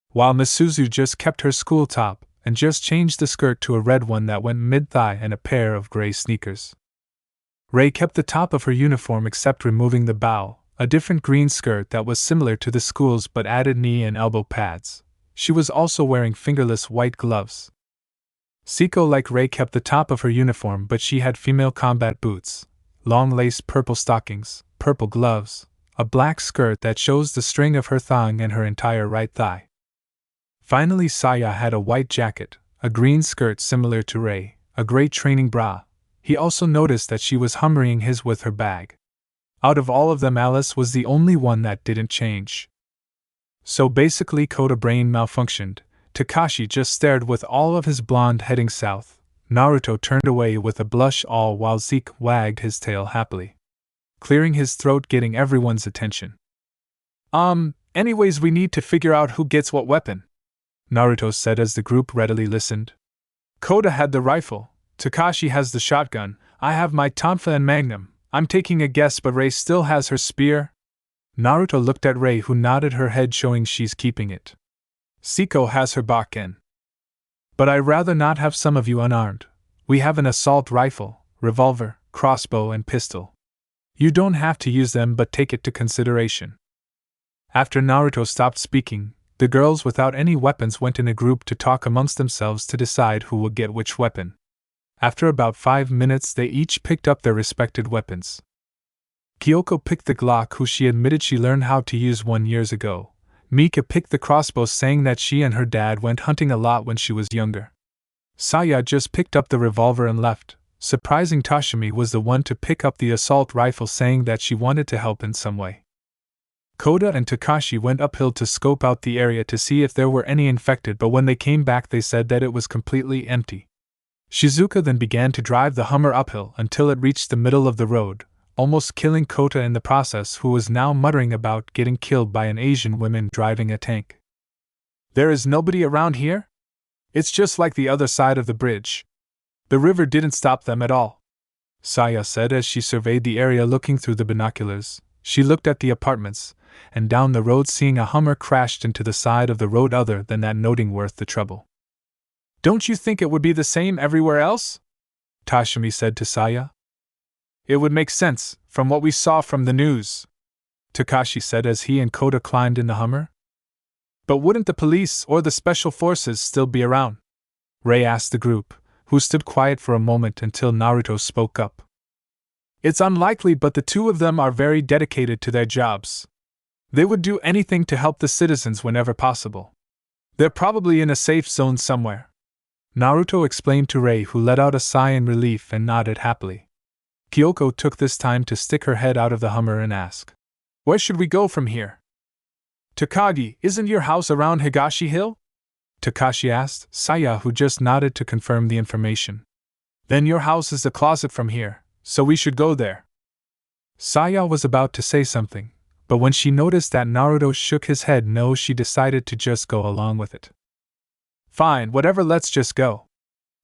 While Misuzu just kept her school top, and just changed the skirt to a red one that went mid-thigh and a pair of gray sneakers. Ray kept the top of her uniform except removing the bow, a different green skirt that was similar to the school's but added knee and elbow pads. She was also wearing fingerless white gloves. Siko, like Ray, kept the top of her uniform, but she had female combat boots, long laced purple stockings, purple gloves, a black skirt that shows the string of her thong and her entire right thigh. Finally, Saya had a white jacket, a green skirt similar to Ray, a gray training bra. He also noticed that she was humming his with her bag. Out of all of them, Alice was the only one that didn't change. So basically, Koda brain malfunctioned. Kakashi just stared with all of his blonde heading south. Naruto turned away with a blush, all while Zeke wagged his tail happily, clearing his throat, getting everyone's attention. Anyways, we need to figure out who gets what weapon, Naruto said as the group readily listened. Koda had the rifle, Kakashi has the shotgun, I have my tonfa and magnum. I'm taking a guess, but Ray still has her spear? Naruto looked at Ray, who nodded her head, showing she's keeping it. Siko has her bakken. But I'd rather not have some of you unarmed. We have an assault rifle, revolver, crossbow, and pistol. You don't have to use them, but take it to consideration. After Naruto stopped speaking, the girls without any weapons went in a group to talk amongst themselves to decide who would get which weapon. After about 5 minutes, they each picked up their respected weapons. Kyoko picked the Glock, who she admitted she learned how to use 1 year ago. Mika picked the crossbow, saying that she and her dad went hunting a lot when she was younger. Saya just picked up the revolver and left. Surprising, Tashimi was the one to pick up the assault rifle, saying that she wanted to help in some way. Koda and Kakashi went uphill to scope out the area to see if there were any infected, but when they came back they said that it was completely empty. Shizuka then began to drive the Hummer uphill until it reached the middle of the road, almost killing Kota in the process, who was now muttering about getting killed by an Asian woman driving a tank. There is nobody around here? It's just like the other side of the bridge. The river didn't stop them at all, Saya said as she surveyed the area looking through the binoculars. She looked at the apartments, and down the road, seeing a Hummer crashed into the side of the road, other than that noting worth the trouble. Don't you think it would be the same everywhere else? Tashimi said to Saya. It would make sense, from what we saw from the news, Kakashi said as he and Koda climbed in the Hummer. But wouldn't the police or the special forces still be around? Ray asked the group, who stood quiet for a moment until Naruto spoke up. It's unlikely, but the two of them are very dedicated to their jobs. They would do anything to help the citizens whenever possible. They're probably in a safe zone somewhere, Naruto explained to Ray, who let out a sigh in relief and nodded happily. Kyoko took this time to stick her head out of the Hummer and ask, "Where should we go from here?" "Takagi, isn't your house around Higashi Hill?" Takashi asked Saya, who just nodded to confirm the information. "Then your house is the closet from here, so we should go there." Saya was about to say something, but when she noticed that Naruto shook his head no, she decided to just go along with it. "Fine, whatever, let's just go,"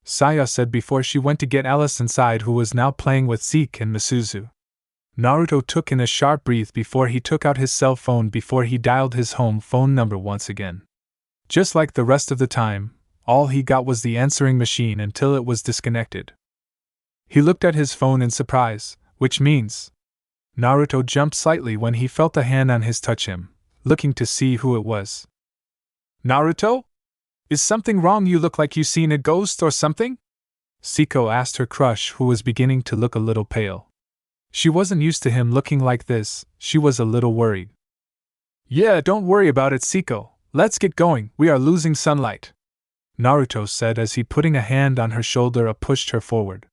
Saya said before she went to get Alice inside, who was now playing with Zeke and Misuzu. Naruto took in a sharp breath before he took out his cell phone before he dialed his home phone number once again. Just like the rest of the time, all he got was the answering machine until it was disconnected. He looked at his phone in surprise, which means. Naruto jumped slightly when he felt a hand on his touch him, looking to see who it was. Naruto? Is something wrong? You look like you seen a ghost or something? Siko asked her crush, who was beginning to look a little pale. She wasn't used to him looking like this. She was a little worried. Yeah, don't worry about it, Siko. Let's get going, we are losing sunlight, Naruto said as he, putting a hand on her shoulder, pushed her forward.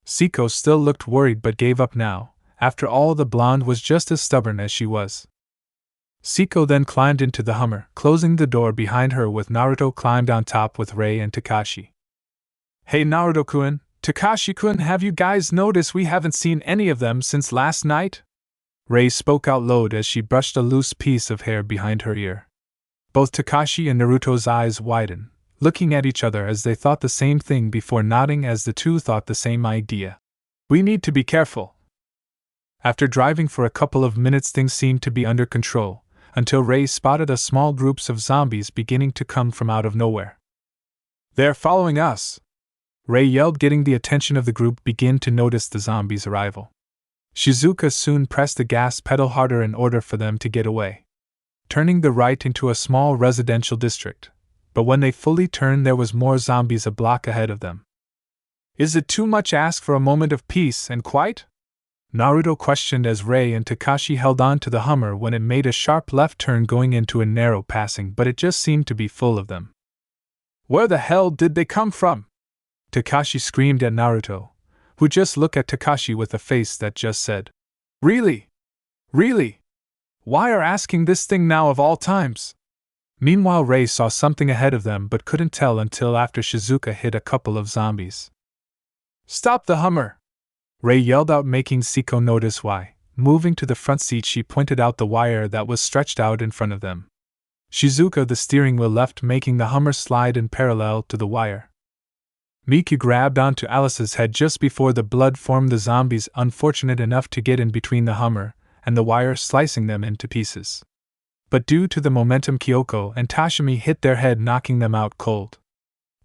Siko still looked worried but gave up now. After all, the blonde was just as stubborn as she was. Siko then climbed into the Hummer, closing the door behind her, with Naruto climbed on top with Rei and Kakashi. Hey Naruto-kun, Kakashi-kun, have you guys noticed we haven't seen any of them since last night? Rei spoke out loud as she brushed a loose piece of hair behind her ear. Both Kakashi and Naruto's eyes widened, looking at each other as they thought the same thing before nodding as the two thought the same idea. We need to be careful. After driving for a couple of minutes, things seemed to be under control, until Rei spotted a small group of zombies beginning to come from out of nowhere. They're following us! Rei yelled, getting the attention of the group begin to notice the zombies' arrival. Shizuka soon pressed the gas pedal harder in order for them to get away, turning the right into a small residential district, but when they fully turned there was more zombies a block ahead of them. Is it too much ask for a moment of peace and quiet? Naruto questioned as Rei and Kakashi held on to the Hummer when it made a sharp left turn going into a narrow passing, but it just seemed to be full of them. Where the hell did they come from? Kakashi screamed at Naruto, who just looked at Kakashi with a face that just said, Really? Really? Why are asking this thing now of all times? Meanwhile, Rei saw something ahead of them but couldn't tell until after Shizuka hit a couple of zombies. Stop the Hummer! Rei yelled out, making Siko notice why. Moving to the front seat, she pointed out the wire that was stretched out in front of them. Shizuka the steering wheel left, making the Hummer slide in parallel to the wire. Miku grabbed onto Alice's head just before the blood formed the zombies, unfortunate enough to get in between the Hummer and the wire, slicing them into pieces. But due to the momentum, Kyoko and Tashimi hit their head, knocking them out cold.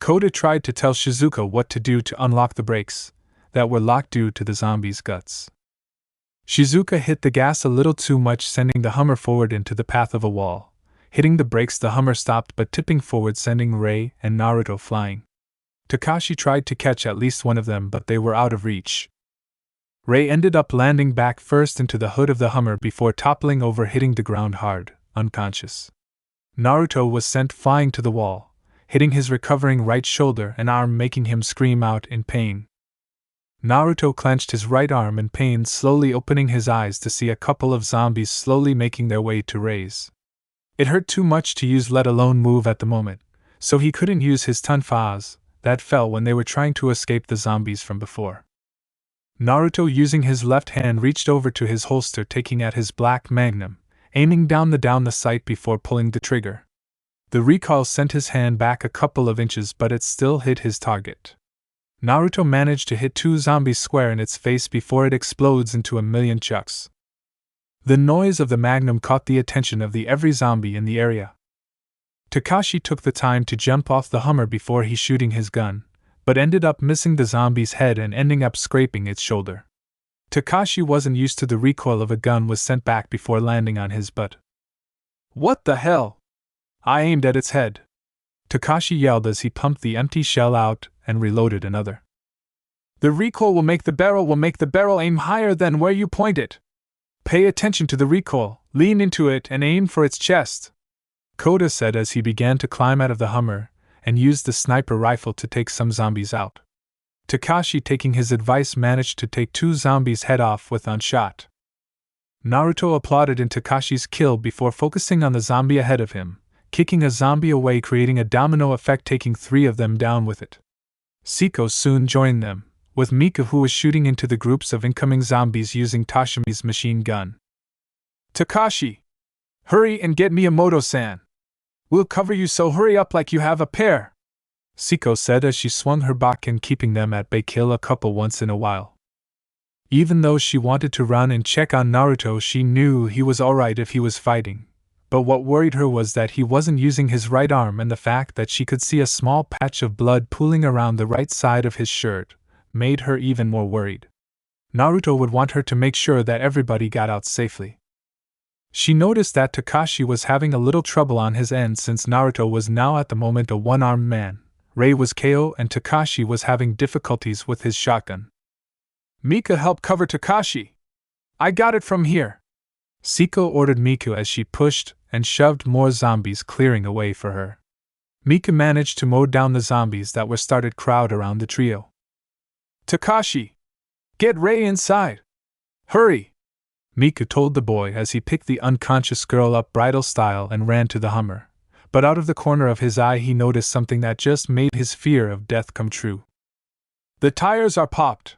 Koda tried to tell Shizuka what to do to unlock the brakes that were locked due to the zombies' guts. Shizuka hit the gas a little too much, sending the Hummer forward into the path of a wall. Hitting the brakes, the Hummer stopped but tipping forward, sending Rei and Naruto flying. Kakashi tried to catch at least one of them, but they were out of reach. Rei ended up landing back first into the hood of the Hummer before toppling over, hitting the ground hard, unconscious. Naruto was sent flying to the wall, hitting his recovering right shoulder and arm, making him scream out in pain. Naruto clenched his right arm in pain, slowly opening his eyes to see a couple of zombies slowly making their way to Rei's. It hurt too much to use, let alone move at the moment, so he couldn't use his tonfas that fell when they were trying to escape the zombies from before. Naruto, using his left hand, reached over to his holster, taking out his black magnum, aiming down the sight before pulling the trigger. The recoil sent his hand back a couple of inches, but it still hit his target. Naruto managed to hit two zombies square in its face before it explodes into a million chucks. The noise of the magnum caught the attention of every zombie in the area. Kakashi took the time to jump off the Hummer before he shooting his gun, but ended up missing the zombie's head and ending up scraping its shoulder. Kakashi wasn't used to the recoil of a gun was sent back before landing on his butt. What the hell? I aimed at its head, Kakashi yelled as he pumped the empty shell out and reloaded another. The recoil will make the barrel aim higher than where you point it. Pay attention to the recoil, lean into it and aim for its chest, Koda said as he began to climb out of the Hummer and used the sniper rifle to take some zombies out. Kakashi, taking his advice, managed to take two zombies' head off with one shot. Naruto applauded in Kakashi's kill before focusing on the zombie ahead of him, kicking a zombie away, creating a domino effect, taking three of them down with it. Siko soon joined them, with Miku, who was shooting into the groups of incoming zombies using Tashimi's machine gun. Kakashi! Hurry and get Miyamoto-san! We'll cover you, so hurry up like you have a pair! Siko said as she swung her bakken, keeping them at bay, kill a couple once in a while. Even though she wanted to run and check on Naruto, she knew he was alright if he was fighting. But what worried her was that he wasn't using his right arm, and the fact that she could see a small patch of blood pooling around the right side of his shirt made her even more worried. Naruto would want her to make sure that everybody got out safely. She noticed that Kakashi was having a little trouble on his end since Naruto was now at the moment a one-armed man. Rei was KO and Kakashi was having difficulties with his shotgun. "Mika, help cover Kakashi! I got it from here!" Siko ordered Miku as she pushed and shoved more zombies, clearing a way for her. Mika managed to mow down the zombies that were started crowd around the trio. "Kakashi! Get Rei inside! Hurry!" Miku told the boy as he picked the unconscious girl up bridal style and ran to the Hummer. But out of the corner of his eye he noticed something that just made his fear of death come true. "The tires are popped!"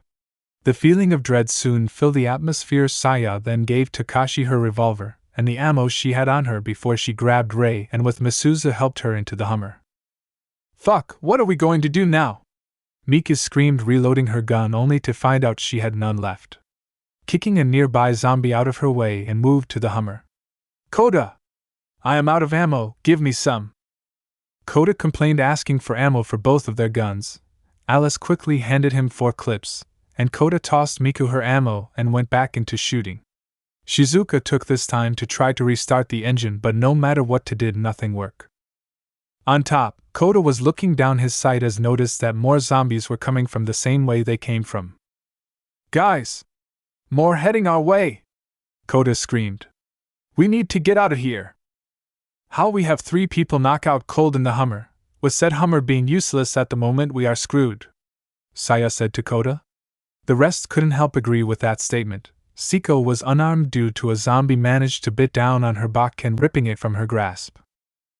The feeling of dread soon filled the atmosphere. Saya then gave Kakashi her revolver and the ammo she had on her before she grabbed Rei and with Misuza helped her into the Hummer. "Fuck, what are we going to do now?" Mika screamed, reloading her gun only to find out she had none left. Kicking a nearby zombie out of her way and moved to the Hummer. "Koda! I am out of ammo, give me some." Koda complained, asking for ammo for both of their guns. Alice quickly handed him 4 clips, and Koda tossed Miku her ammo and went back into shooting. Shizuka took this time to try to restart the engine, but no matter what to did, nothing worked. On top, Koda was looking down his sight as noticed that more zombies were coming from the same way they came from. "Guys! More heading our way!" Koda screamed. "We need to get out of here!" "How we have 3 people knock out cold in the Hummer? With said Hummer being useless at the moment, we are screwed," Saya said to Koda. The rest couldn't help agree with that statement. Siko was unarmed due to a zombie managed to bit down on her Bakken, ripping it from her grasp.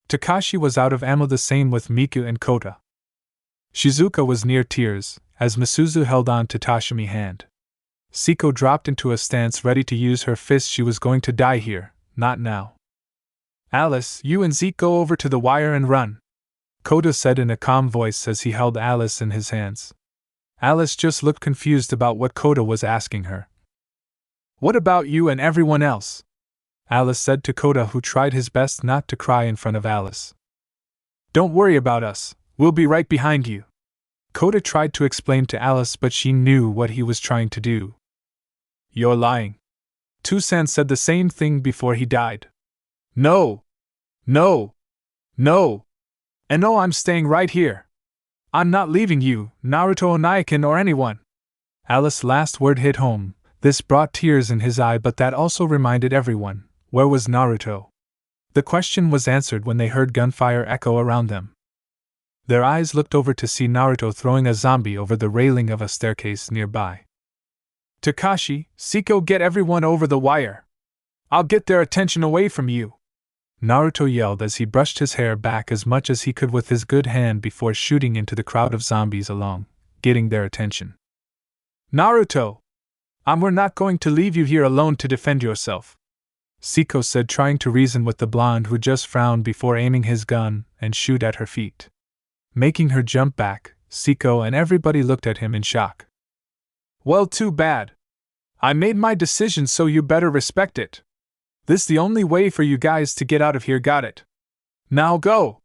Kakashi was out of ammo, the same with Miku and Koda. Shizuka was near tears, as Misuzu held on to Tashimi's hand. Siko dropped into a stance ready to use her fist. She was going to die here, not now. "Alice, you and Zeke go over to the wire and run," Koda said in a calm voice as he held Alice in his hands. Alice just looked confused about what Koda was asking her. "What about you and everyone else?" Alice said to Koda, who tried his best not to cry in front of Alice. "Don't worry about us, we'll be right behind you." Koda tried to explain to Alice, but she knew what he was trying to do. "You're lying. Tusan said the same thing before he died." "No! No! No! And no, I'm staying right here. I'm not leaving you, Naruto, Naikin, or anyone." Alice's last word hit home. This brought tears in his eye, but that also reminded everyone, where was Naruto? The question was answered when they heard gunfire echo around them. Their eyes looked over to see Naruto throwing a zombie over the railing of a staircase nearby. "Kakashi, Siko, get everyone over the wire. I'll get their attention away from you," Naruto yelled as he brushed his hair back as much as he could with his good hand before shooting into the crowd of zombies along, getting their attention. "Naruto! We're not going to leave you here alone to defend yourself," Siko said, trying to reason with the blonde, who just frowned before aiming his gun and shoot at her feet. Making her jump back, Siko and everybody looked at him in shock. "Well, too bad. I made my decision, so you better respect it. This the only way for you guys to get out of here, got it? Now go!"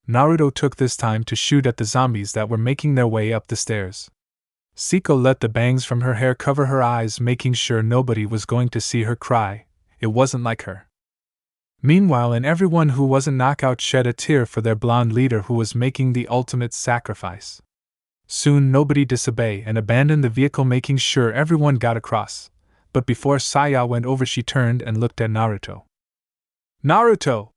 Naruto took this time to shoot at the zombies that were making their way up the stairs. Siko let the bangs from her hair cover her eyes, making sure nobody was going to see her cry. It wasn't like her. Meanwhile, and everyone who wasn't knockout shed a tear for their blonde leader who was making the ultimate sacrifice. Soon nobody disobeyed and abandoned the vehicle, making sure everyone got across. But before Saya went over, she turned and looked at Naruto. "Naruto!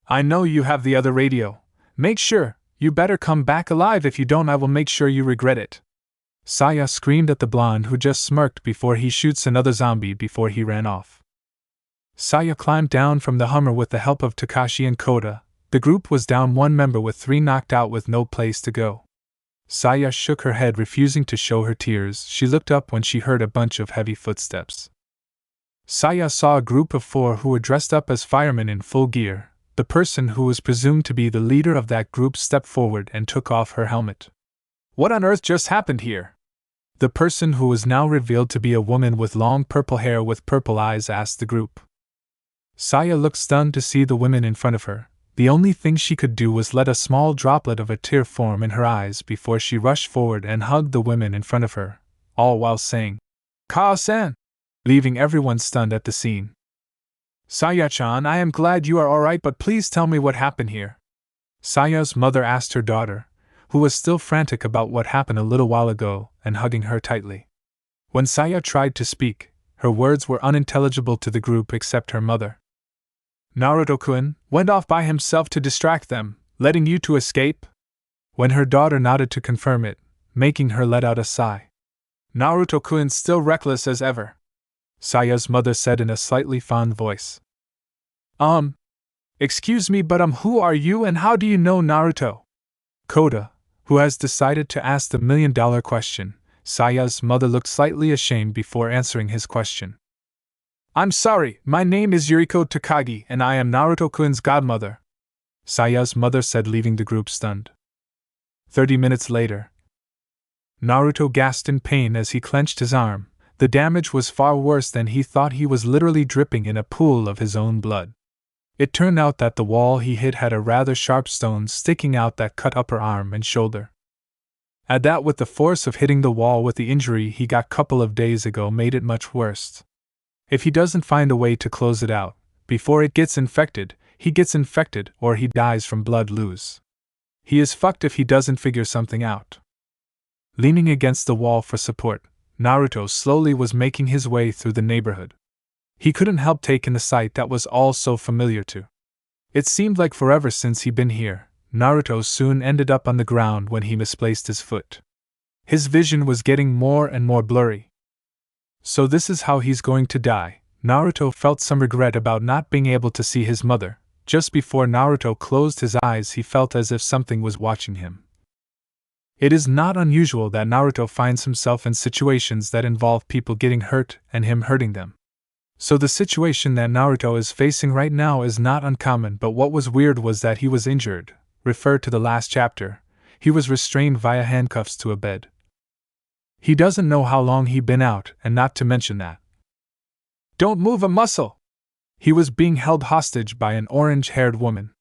I know you have the other radio. Make sure, you better come back alive. If you don't, I will make sure you regret it." Saya screamed at the blonde, who just smirked before he shoots another zombie before he ran off. Saya climbed down from the Hummer with the help of Kakashi and Koda. The group was down 1 member with 3 knocked out with no place to go. Saya shook her head, refusing to show her tears. She looked up when she heard a bunch of heavy footsteps. Saya saw a group of 4 who were dressed up as firemen in full gear. The person who was presumed to be the leader of that group stepped forward and took off her helmet. "What on earth just happened here?" The person, who was now revealed to be a woman with long purple hair with purple eyes, asked the group. Saya looked stunned to see the women in front of her. The only thing she could do was let a small droplet of a tear form in her eyes before she rushed forward and hugged the women in front of her, all while saying, "Ka-san!" leaving everyone stunned at the scene. "Saya-chan, I am glad you are alright, but please tell me what happened here." Saya's mother asked her daughter, who was still frantic about what happened a little while ago and hugging her tightly. When Saya tried to speak, her words were unintelligible to the group except her mother. "Naruto-kun went off by himself to distract them, letting you two escape?" When her daughter nodded to confirm it, making her let out a sigh. "Naruto-kun still reckless as ever," Saya's mother said in a slightly fond voice. Excuse me, but who are you and how do you know Naruto?" Koda, who has decided to ask the million-dollar question, Saya's mother looked slightly ashamed before answering his question. "I'm sorry, my name is Yuriko Takagi and I am Naruto-kun's godmother," Saya's mother said, leaving the group stunned. 30 minutes later. Naruto gasped in pain as he clenched his arm. The damage was far worse than he thought. He was literally dripping in a pool of his own blood. It turned out that the wall he hit had a rather sharp stone sticking out that cut upper arm and shoulder. Add that with the force of hitting the wall with the injury he got couple of days ago made it much worse. If he doesn't find a way to close it out before it gets infected, he gets infected or he dies from blood loss. He is fucked if he doesn't figure something out. Leaning against the wall for support, Naruto slowly was making his way through the neighborhood. He couldn't help taking the sight that was all so familiar to. It seemed like forever since he'd been here. Naruto soon ended up on the ground when he misplaced his foot. His vision was getting more and more blurry. So this is how he's going to die. Naruto felt some regret about not being able to see his mother. Just before Naruto closed his eyes, he felt as if something was watching him. It is not unusual that Naruto finds himself in situations that involve people getting hurt and him hurting them. So the situation that Naruto is facing right now is not uncommon, but what was weird was that he was injured. Refer to the last chapter. He was restrained via handcuffs to a bed. He doesn't know how long he'd been out, and not to mention that. "Don't move a muscle!" He was being held hostage by an orange-haired woman.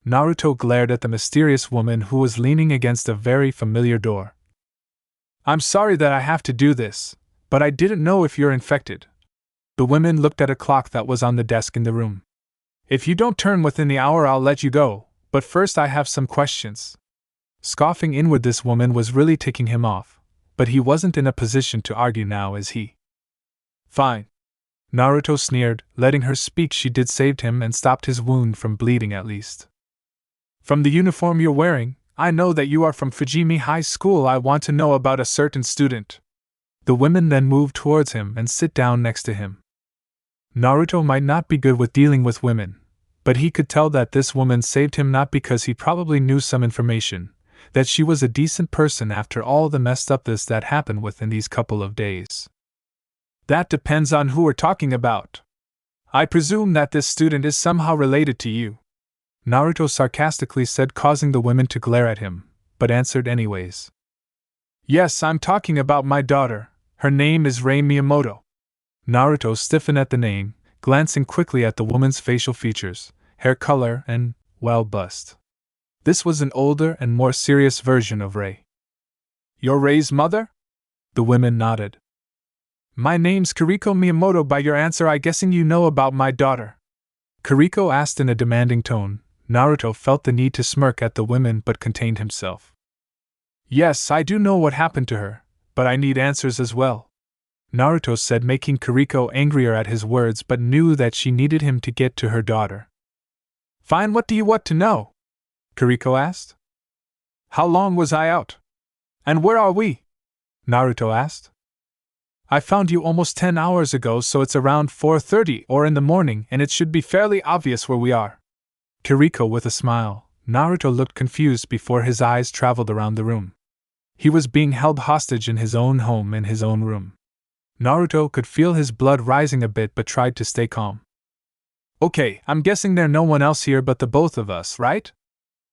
Naruto glared at the mysterious woman who was leaning against a very familiar door. "I'm sorry that I have to do this, but I didn't know if you're infected." The woman looked at a clock that was on the desk in the room. "If you don't turn within the hour, I'll let you go, but first I have some questions." Scoffing inward, this woman was really ticking him off, but he wasn't in a position to argue now, as he. "Fine," Naruto sneered, letting her speak. She did saved him and stopped his wound from bleeding at least. "From the uniform you're wearing, I know that you are from Fujimi High School. I want to know about a certain student." The women then moved towards him and sit down next to him. Naruto might not be good with dealing with women, but he could tell that this woman saved him not because he probably knew some information, that she was a decent person after all the messed upness that happened within these couple of days. "That depends on who we're talking about. I presume that this student is somehow related to you," Naruto sarcastically said, causing the women to glare at him, but answered anyways. "Yes, I'm talking about my daughter. Her name is Rei Miyamoto." Naruto stiffened at the name, glancing quickly at the woman's facial features, hair color, and, well, bust. This was an older and more serious version of Rei. "You're Rei's mother?" The women nodded. "My name's Kiriko Miyamoto. By your answer, I guessing you know about my daughter?" Kiriko asked in a demanding tone. Naruto felt the need to smirk at the women but contained himself. "Yes, I do know what happened to her, but I need answers as well," Naruto said, making Kiriko angrier at his words but knew that she needed him to get to her daughter. "Fine, what do you want to know?" Kiriko asked. "How long was I out? And where are we?" Naruto asked. "I found you almost 10 hours ago, so it's around 4:30 or in the morning, and it should be fairly obvious where we are." Kiriko with a smile. Naruto looked confused before his eyes traveled around the room. He was being held hostage in his own home in his own room. Naruto could feel his blood rising a bit but tried to stay calm. "Okay, I'm guessing there's no one else here but the both of us, right?"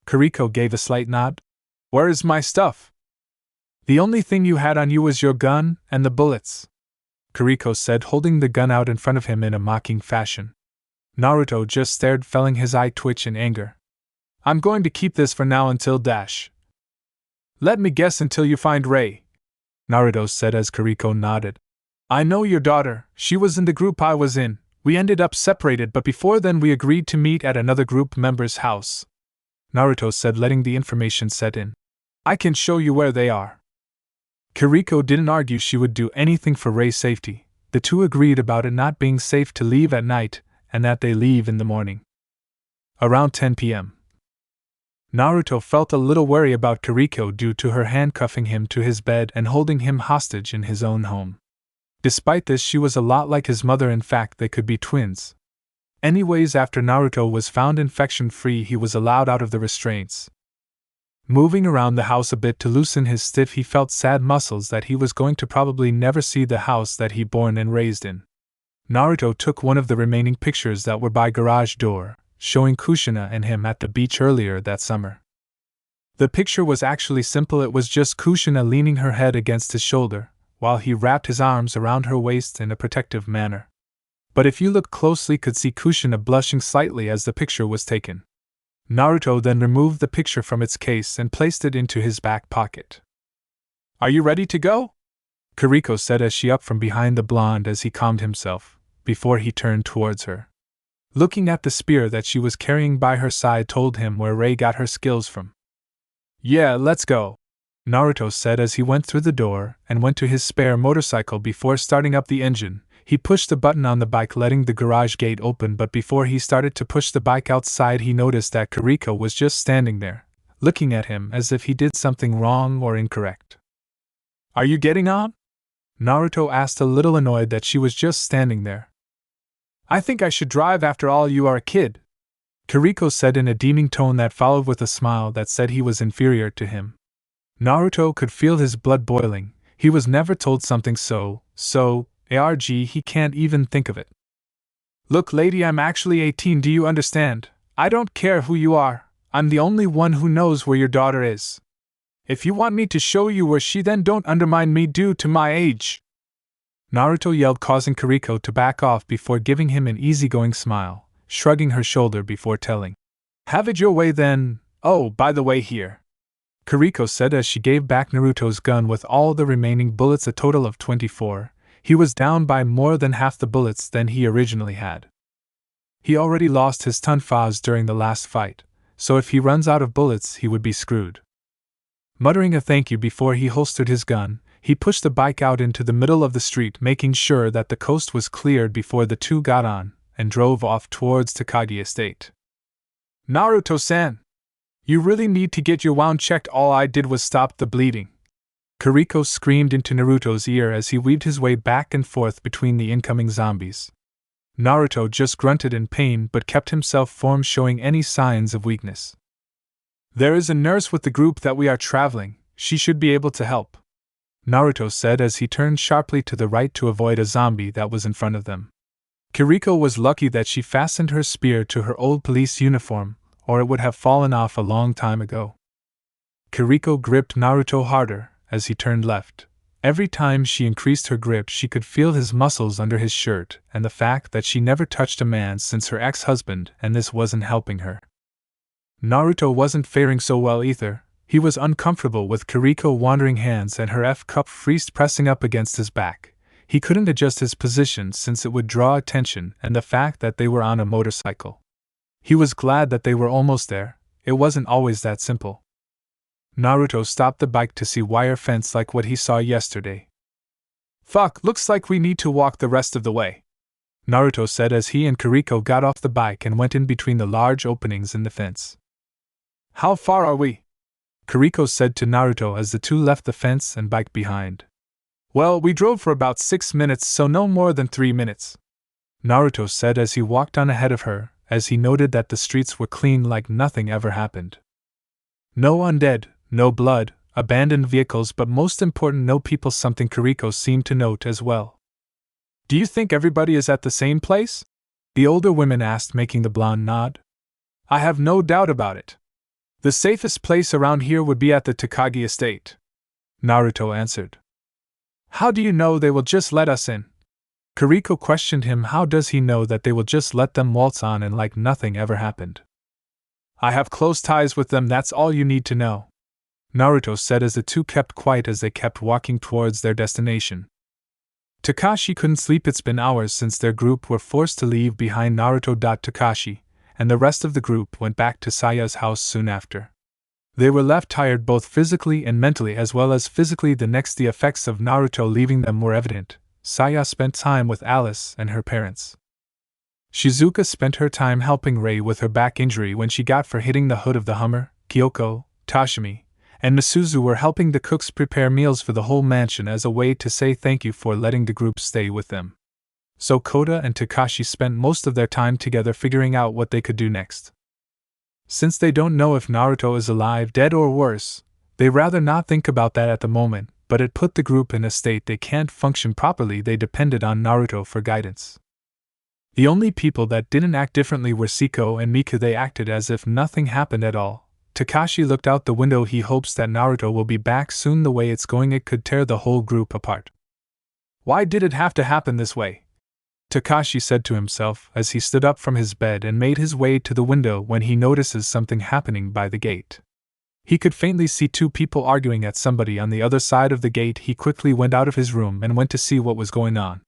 Kiriko gave a slight nod. "Where is my stuff?" "The only thing you had on you was your gun and the bullets," Kiriko said, holding the gun out in front of him in a mocking fashion. Naruto just stared, feeling his eye twitch in anger. I'm going to keep this for now until dash. Let me guess until you find Rei, Naruto said as Kiriko nodded. I know your daughter, she was in the group I was in. We ended up separated, but before then we agreed to meet at another group member's house, Naruto said, letting the information set in. I can show you where they are. Kiriko didn't argue she would do anything for Rei's safety. The two agreed about it not being safe to leave at night, and that they leave in the morning. Around 10 p.m. Naruto felt a little wary about Kiriko due to her handcuffing him to his bed and holding him hostage in his own home. Despite this, she was a lot like his mother. In fact, they could be twins. Anyways, after Naruto was found infection-free, he was allowed out of the restraints. Moving around the house a bit to loosen his stiff, he felt sad muscles that he was going to probably never see the house that he born and raised in. Naruto took one of the remaining pictures that were by garage door, showing Kushina and him at the beach earlier that summer. The picture was actually simple. It was just Kushina leaning her head against his shoulder, while he wrapped his arms around her waist in a protective manner. But if you look closely, could see Kushina blushing slightly as the picture was taken. Naruto then removed the picture from its case and placed it into his back pocket. Are you ready to go? Kiriko said as she up from behind the blonde as he calmed himself, before he turned towards her. Looking at the spear that she was carrying by her side told him where Rei got her skills from. Yeah, let's go, Naruto said as he went through the door and went to his spare motorcycle. Before starting up the engine, he pushed the button on the bike, letting the garage gate open, but before he started to push the bike outside, he noticed that Kiriko was just standing there, looking at him as if he did something wrong or incorrect. Are you getting on? Naruto asked, a little annoyed that she was just standing there. I think I should drive, after all you are a kid, Kiriko said in a demeaning tone that followed with a smile that said he was inferior to him. Naruto could feel his blood boiling. He was never told something so ARG, he can't even think of it. Look, lady, I'm actually 18, do you understand? I don't care who you are, I'm the only one who knows where your daughter is. If you want me to show you where she, then don't undermine me due to my age. Naruto yelled, causing Kiriko to back off before giving him an easygoing smile, shrugging her shoulder before telling. Have it your way then. Oh, by the way, here, Kiriko said as she gave back Naruto's gun with all the remaining bullets, a total of 24. He was down by more than half the bullets than he originally had. He already lost his tonfas during the last fight, so if he runs out of bullets, he would be screwed. Muttering a thank you before he holstered his gun, he pushed the bike out into the middle of the street, making sure that the coast was cleared before the two got on, and drove off towards Takagi Estate. Naruto-san! You really need to get your wound checked. All I did was stop the bleeding, Kiriko screamed into Naruto's ear as he weaved his way back and forth between the incoming zombies. Naruto just grunted in pain but kept himself firm, showing any signs of weakness. There is a nurse with the group that we are traveling, she should be able to help, Naruto said as he turned sharply to the right to avoid a zombie that was in front of them. Kiriko was lucky that she fastened her spear to her old police uniform, or it would have fallen off a long time ago. Kiriko gripped Naruto harder as he turned left. Every time she increased her grip, she could feel his muscles under his shirt, and the fact that she never touched a man since her ex-husband, and this wasn't helping her. Naruto wasn't faring so well either. He was uncomfortable with Kiriko wandering hands and her F-cup fist pressing up against his back. He couldn't adjust his position since it would draw attention, and the fact that they were on a motorcycle. He was glad that they were almost there. It wasn't always that simple. Naruto stopped the bike to see wire fence like what he saw yesterday. Fuck, looks like we need to walk the rest of the way, Naruto said as he and Kiriko got off the bike and went in between the large openings in the fence. How far are we? Kiriko said to Naruto as the two left the fence and bike behind. Well, we drove for about 6 minutes, so no more than 3 minutes, Naruto said as he walked on ahead of her, as he noted that the streets were clean like nothing ever happened. No undead, no blood, abandoned vehicles, but most important, no people, something Kiriko seemed to note as well. Do you think everybody is at the same place? The older woman asked, making the blonde nod. I have no doubt about it. The safest place around here would be at the Takagi Estate, Naruto answered. How do you know they will just let us in? Kiriko questioned him. How does he know that they will just let them waltz on and like nothing ever happened? I have close ties with them, that's all you need to know," Naruto said as the two kept quiet as they kept walking towards their destination. Kakashi couldn't sleep. It's been hours since their group were forced to leave behind Naruto. Kakashi and the rest of the group went back to Saya's house soon after. They were left tired both physically and mentally, as well as physically. The effects of Naruto leaving them were evident. Saya spent time with Alice and her parents. Shizuka spent her time helping Rei with her back injury when she got for hitting the hood of the Hummer. Kyoko, Tashimi, and Misuzu were helping the cooks prepare meals for the whole mansion as a way to say thank you for letting the group stay with them. So Kota and Kakashi spent most of their time together figuring out what they could do next. Since they don't know if Naruto is alive, dead, or worse, they rather not think about that at the moment, but it put the group in a state they can't function properly. They depended on Naruto for guidance. The only people that didn't act differently were Siko and Miku. They acted as if nothing happened at all. Kakashi looked out the window. He hopes that Naruto will be back soon. The way it's going, it could tear the whole group apart. Why did it have to happen this way? Kakashi said to himself as he stood up from his bed and made his way to the window when he notices something happening by the gate. He could faintly see two people arguing at somebody on the other side of the gate. He quickly went out of his room and went to see what was going on.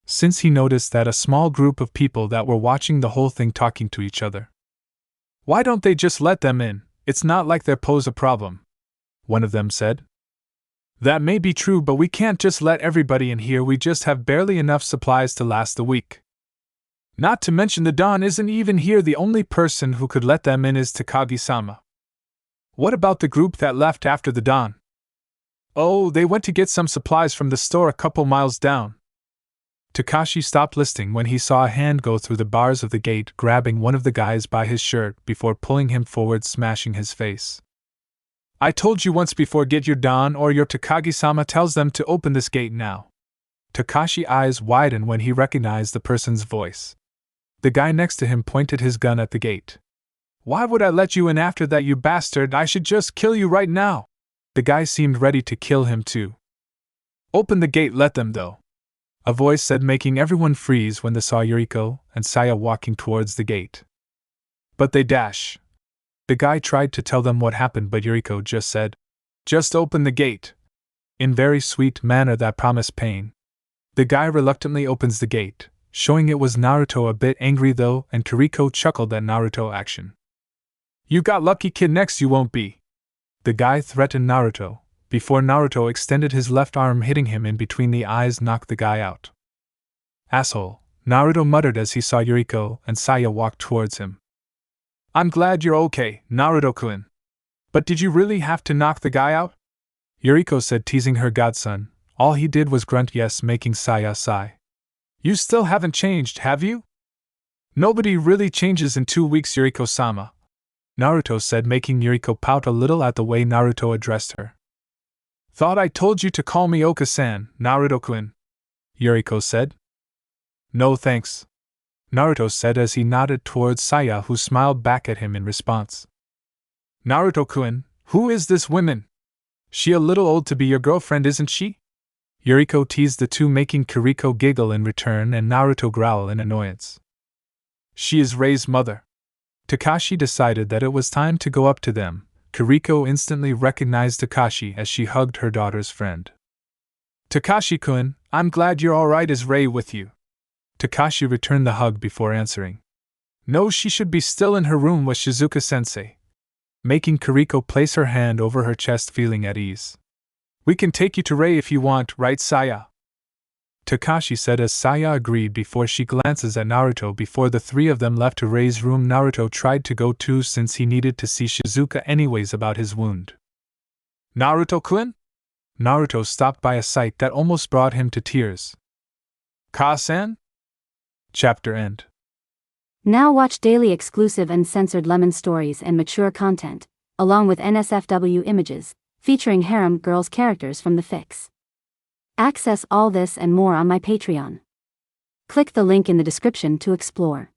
Since he noticed that a small group of people that were watching the whole thing talking to each other. "Why don't they just let them in? It's not like they pose a problem," one of them said. "That may be true, but we can't just let everybody in here. We just have barely enough supplies to last the week. Not to mention the Don isn't even here. The only person who could let them in is Takagi-sama. What about the group that left after the Don?" "Oh, they went to get some supplies from the store a couple miles down." Kakashi stopped listening when he saw a hand go through the bars of the gate, grabbing one of the guys by his shirt before pulling him forward, smashing his face. "I told you once before, get your Don or your Takagi-sama tells them to open this gate now." Takashi's eyes widened when he recognized the person's voice. The guy next to him pointed his gun at the gate. "Why would I let you in after that, you bastard? I should just kill you right now." The guy seemed ready to kill him too. "Open the gate, let them though," a voice said, making everyone freeze when they saw Yuriko and Saya walking towards the gate. "But they dash." The guy tried to tell them what happened, but Yuriko just said, "Just open the gate," in very sweet manner that promised pain. The guy reluctantly opens the gate, showing it was Naruto, a bit angry though, and Kiriko chuckled at Naruto's action. "You got lucky, kid, next you won't be," the guy threatened Naruto, before Naruto extended his left arm, hitting him in between the eyes, knocked the guy out. "Asshole," Naruto muttered as he saw Yuriko and Saya walk towards him. "I'm glad you're okay, Naruto-kun. But did you really have to knock the guy out?" Yuriko said, teasing her godson. All he did was grunt yes, making Saya sigh. "You still haven't changed, have you?" "Nobody really changes in 2 weeks, Yuriko-sama," Naruto said, making Yuriko pout a little at the way Naruto addressed her. "Thought I told you to call me Oka-san, Naruto-kun," Yuriko said. "No thanks," Naruto said as he nodded towards Saya, who smiled back at him in response. "Naruto-kun, who is this woman? She a little old to be your girlfriend, isn't she?" Yuriko teased the two, making Kiriko giggle in return and Naruto growl in annoyance. "She is Rei's mother." Kakashi decided that it was time to go up to them. Kiriko instantly recognized Kakashi as she hugged her daughter's friend. "Kakashi-kun, I'm glad you're alright. Is Rei with you?" Kakashi returned the hug before answering. "No, she should be still in her room with Shizuka-sensei," making Kiriko place her hand over her chest, feeling at ease. "We can take you to Rei if you want, right, Saya?" Kakashi said as Saya agreed before she glances at Naruto. Before the three of them left to Rei's room, Naruto tried to go too since he needed to see Shizuka anyways about his wound. "Naruto-kun?" Naruto stopped by a sight that almost brought him to tears. "Ka-san?" Chapter end. Now watch daily exclusive uncensored lemon stories and mature content, along with NSFW images, featuring harem girls characters from the fics. Access all this and more on my Patreon. Click the link in the description to explore.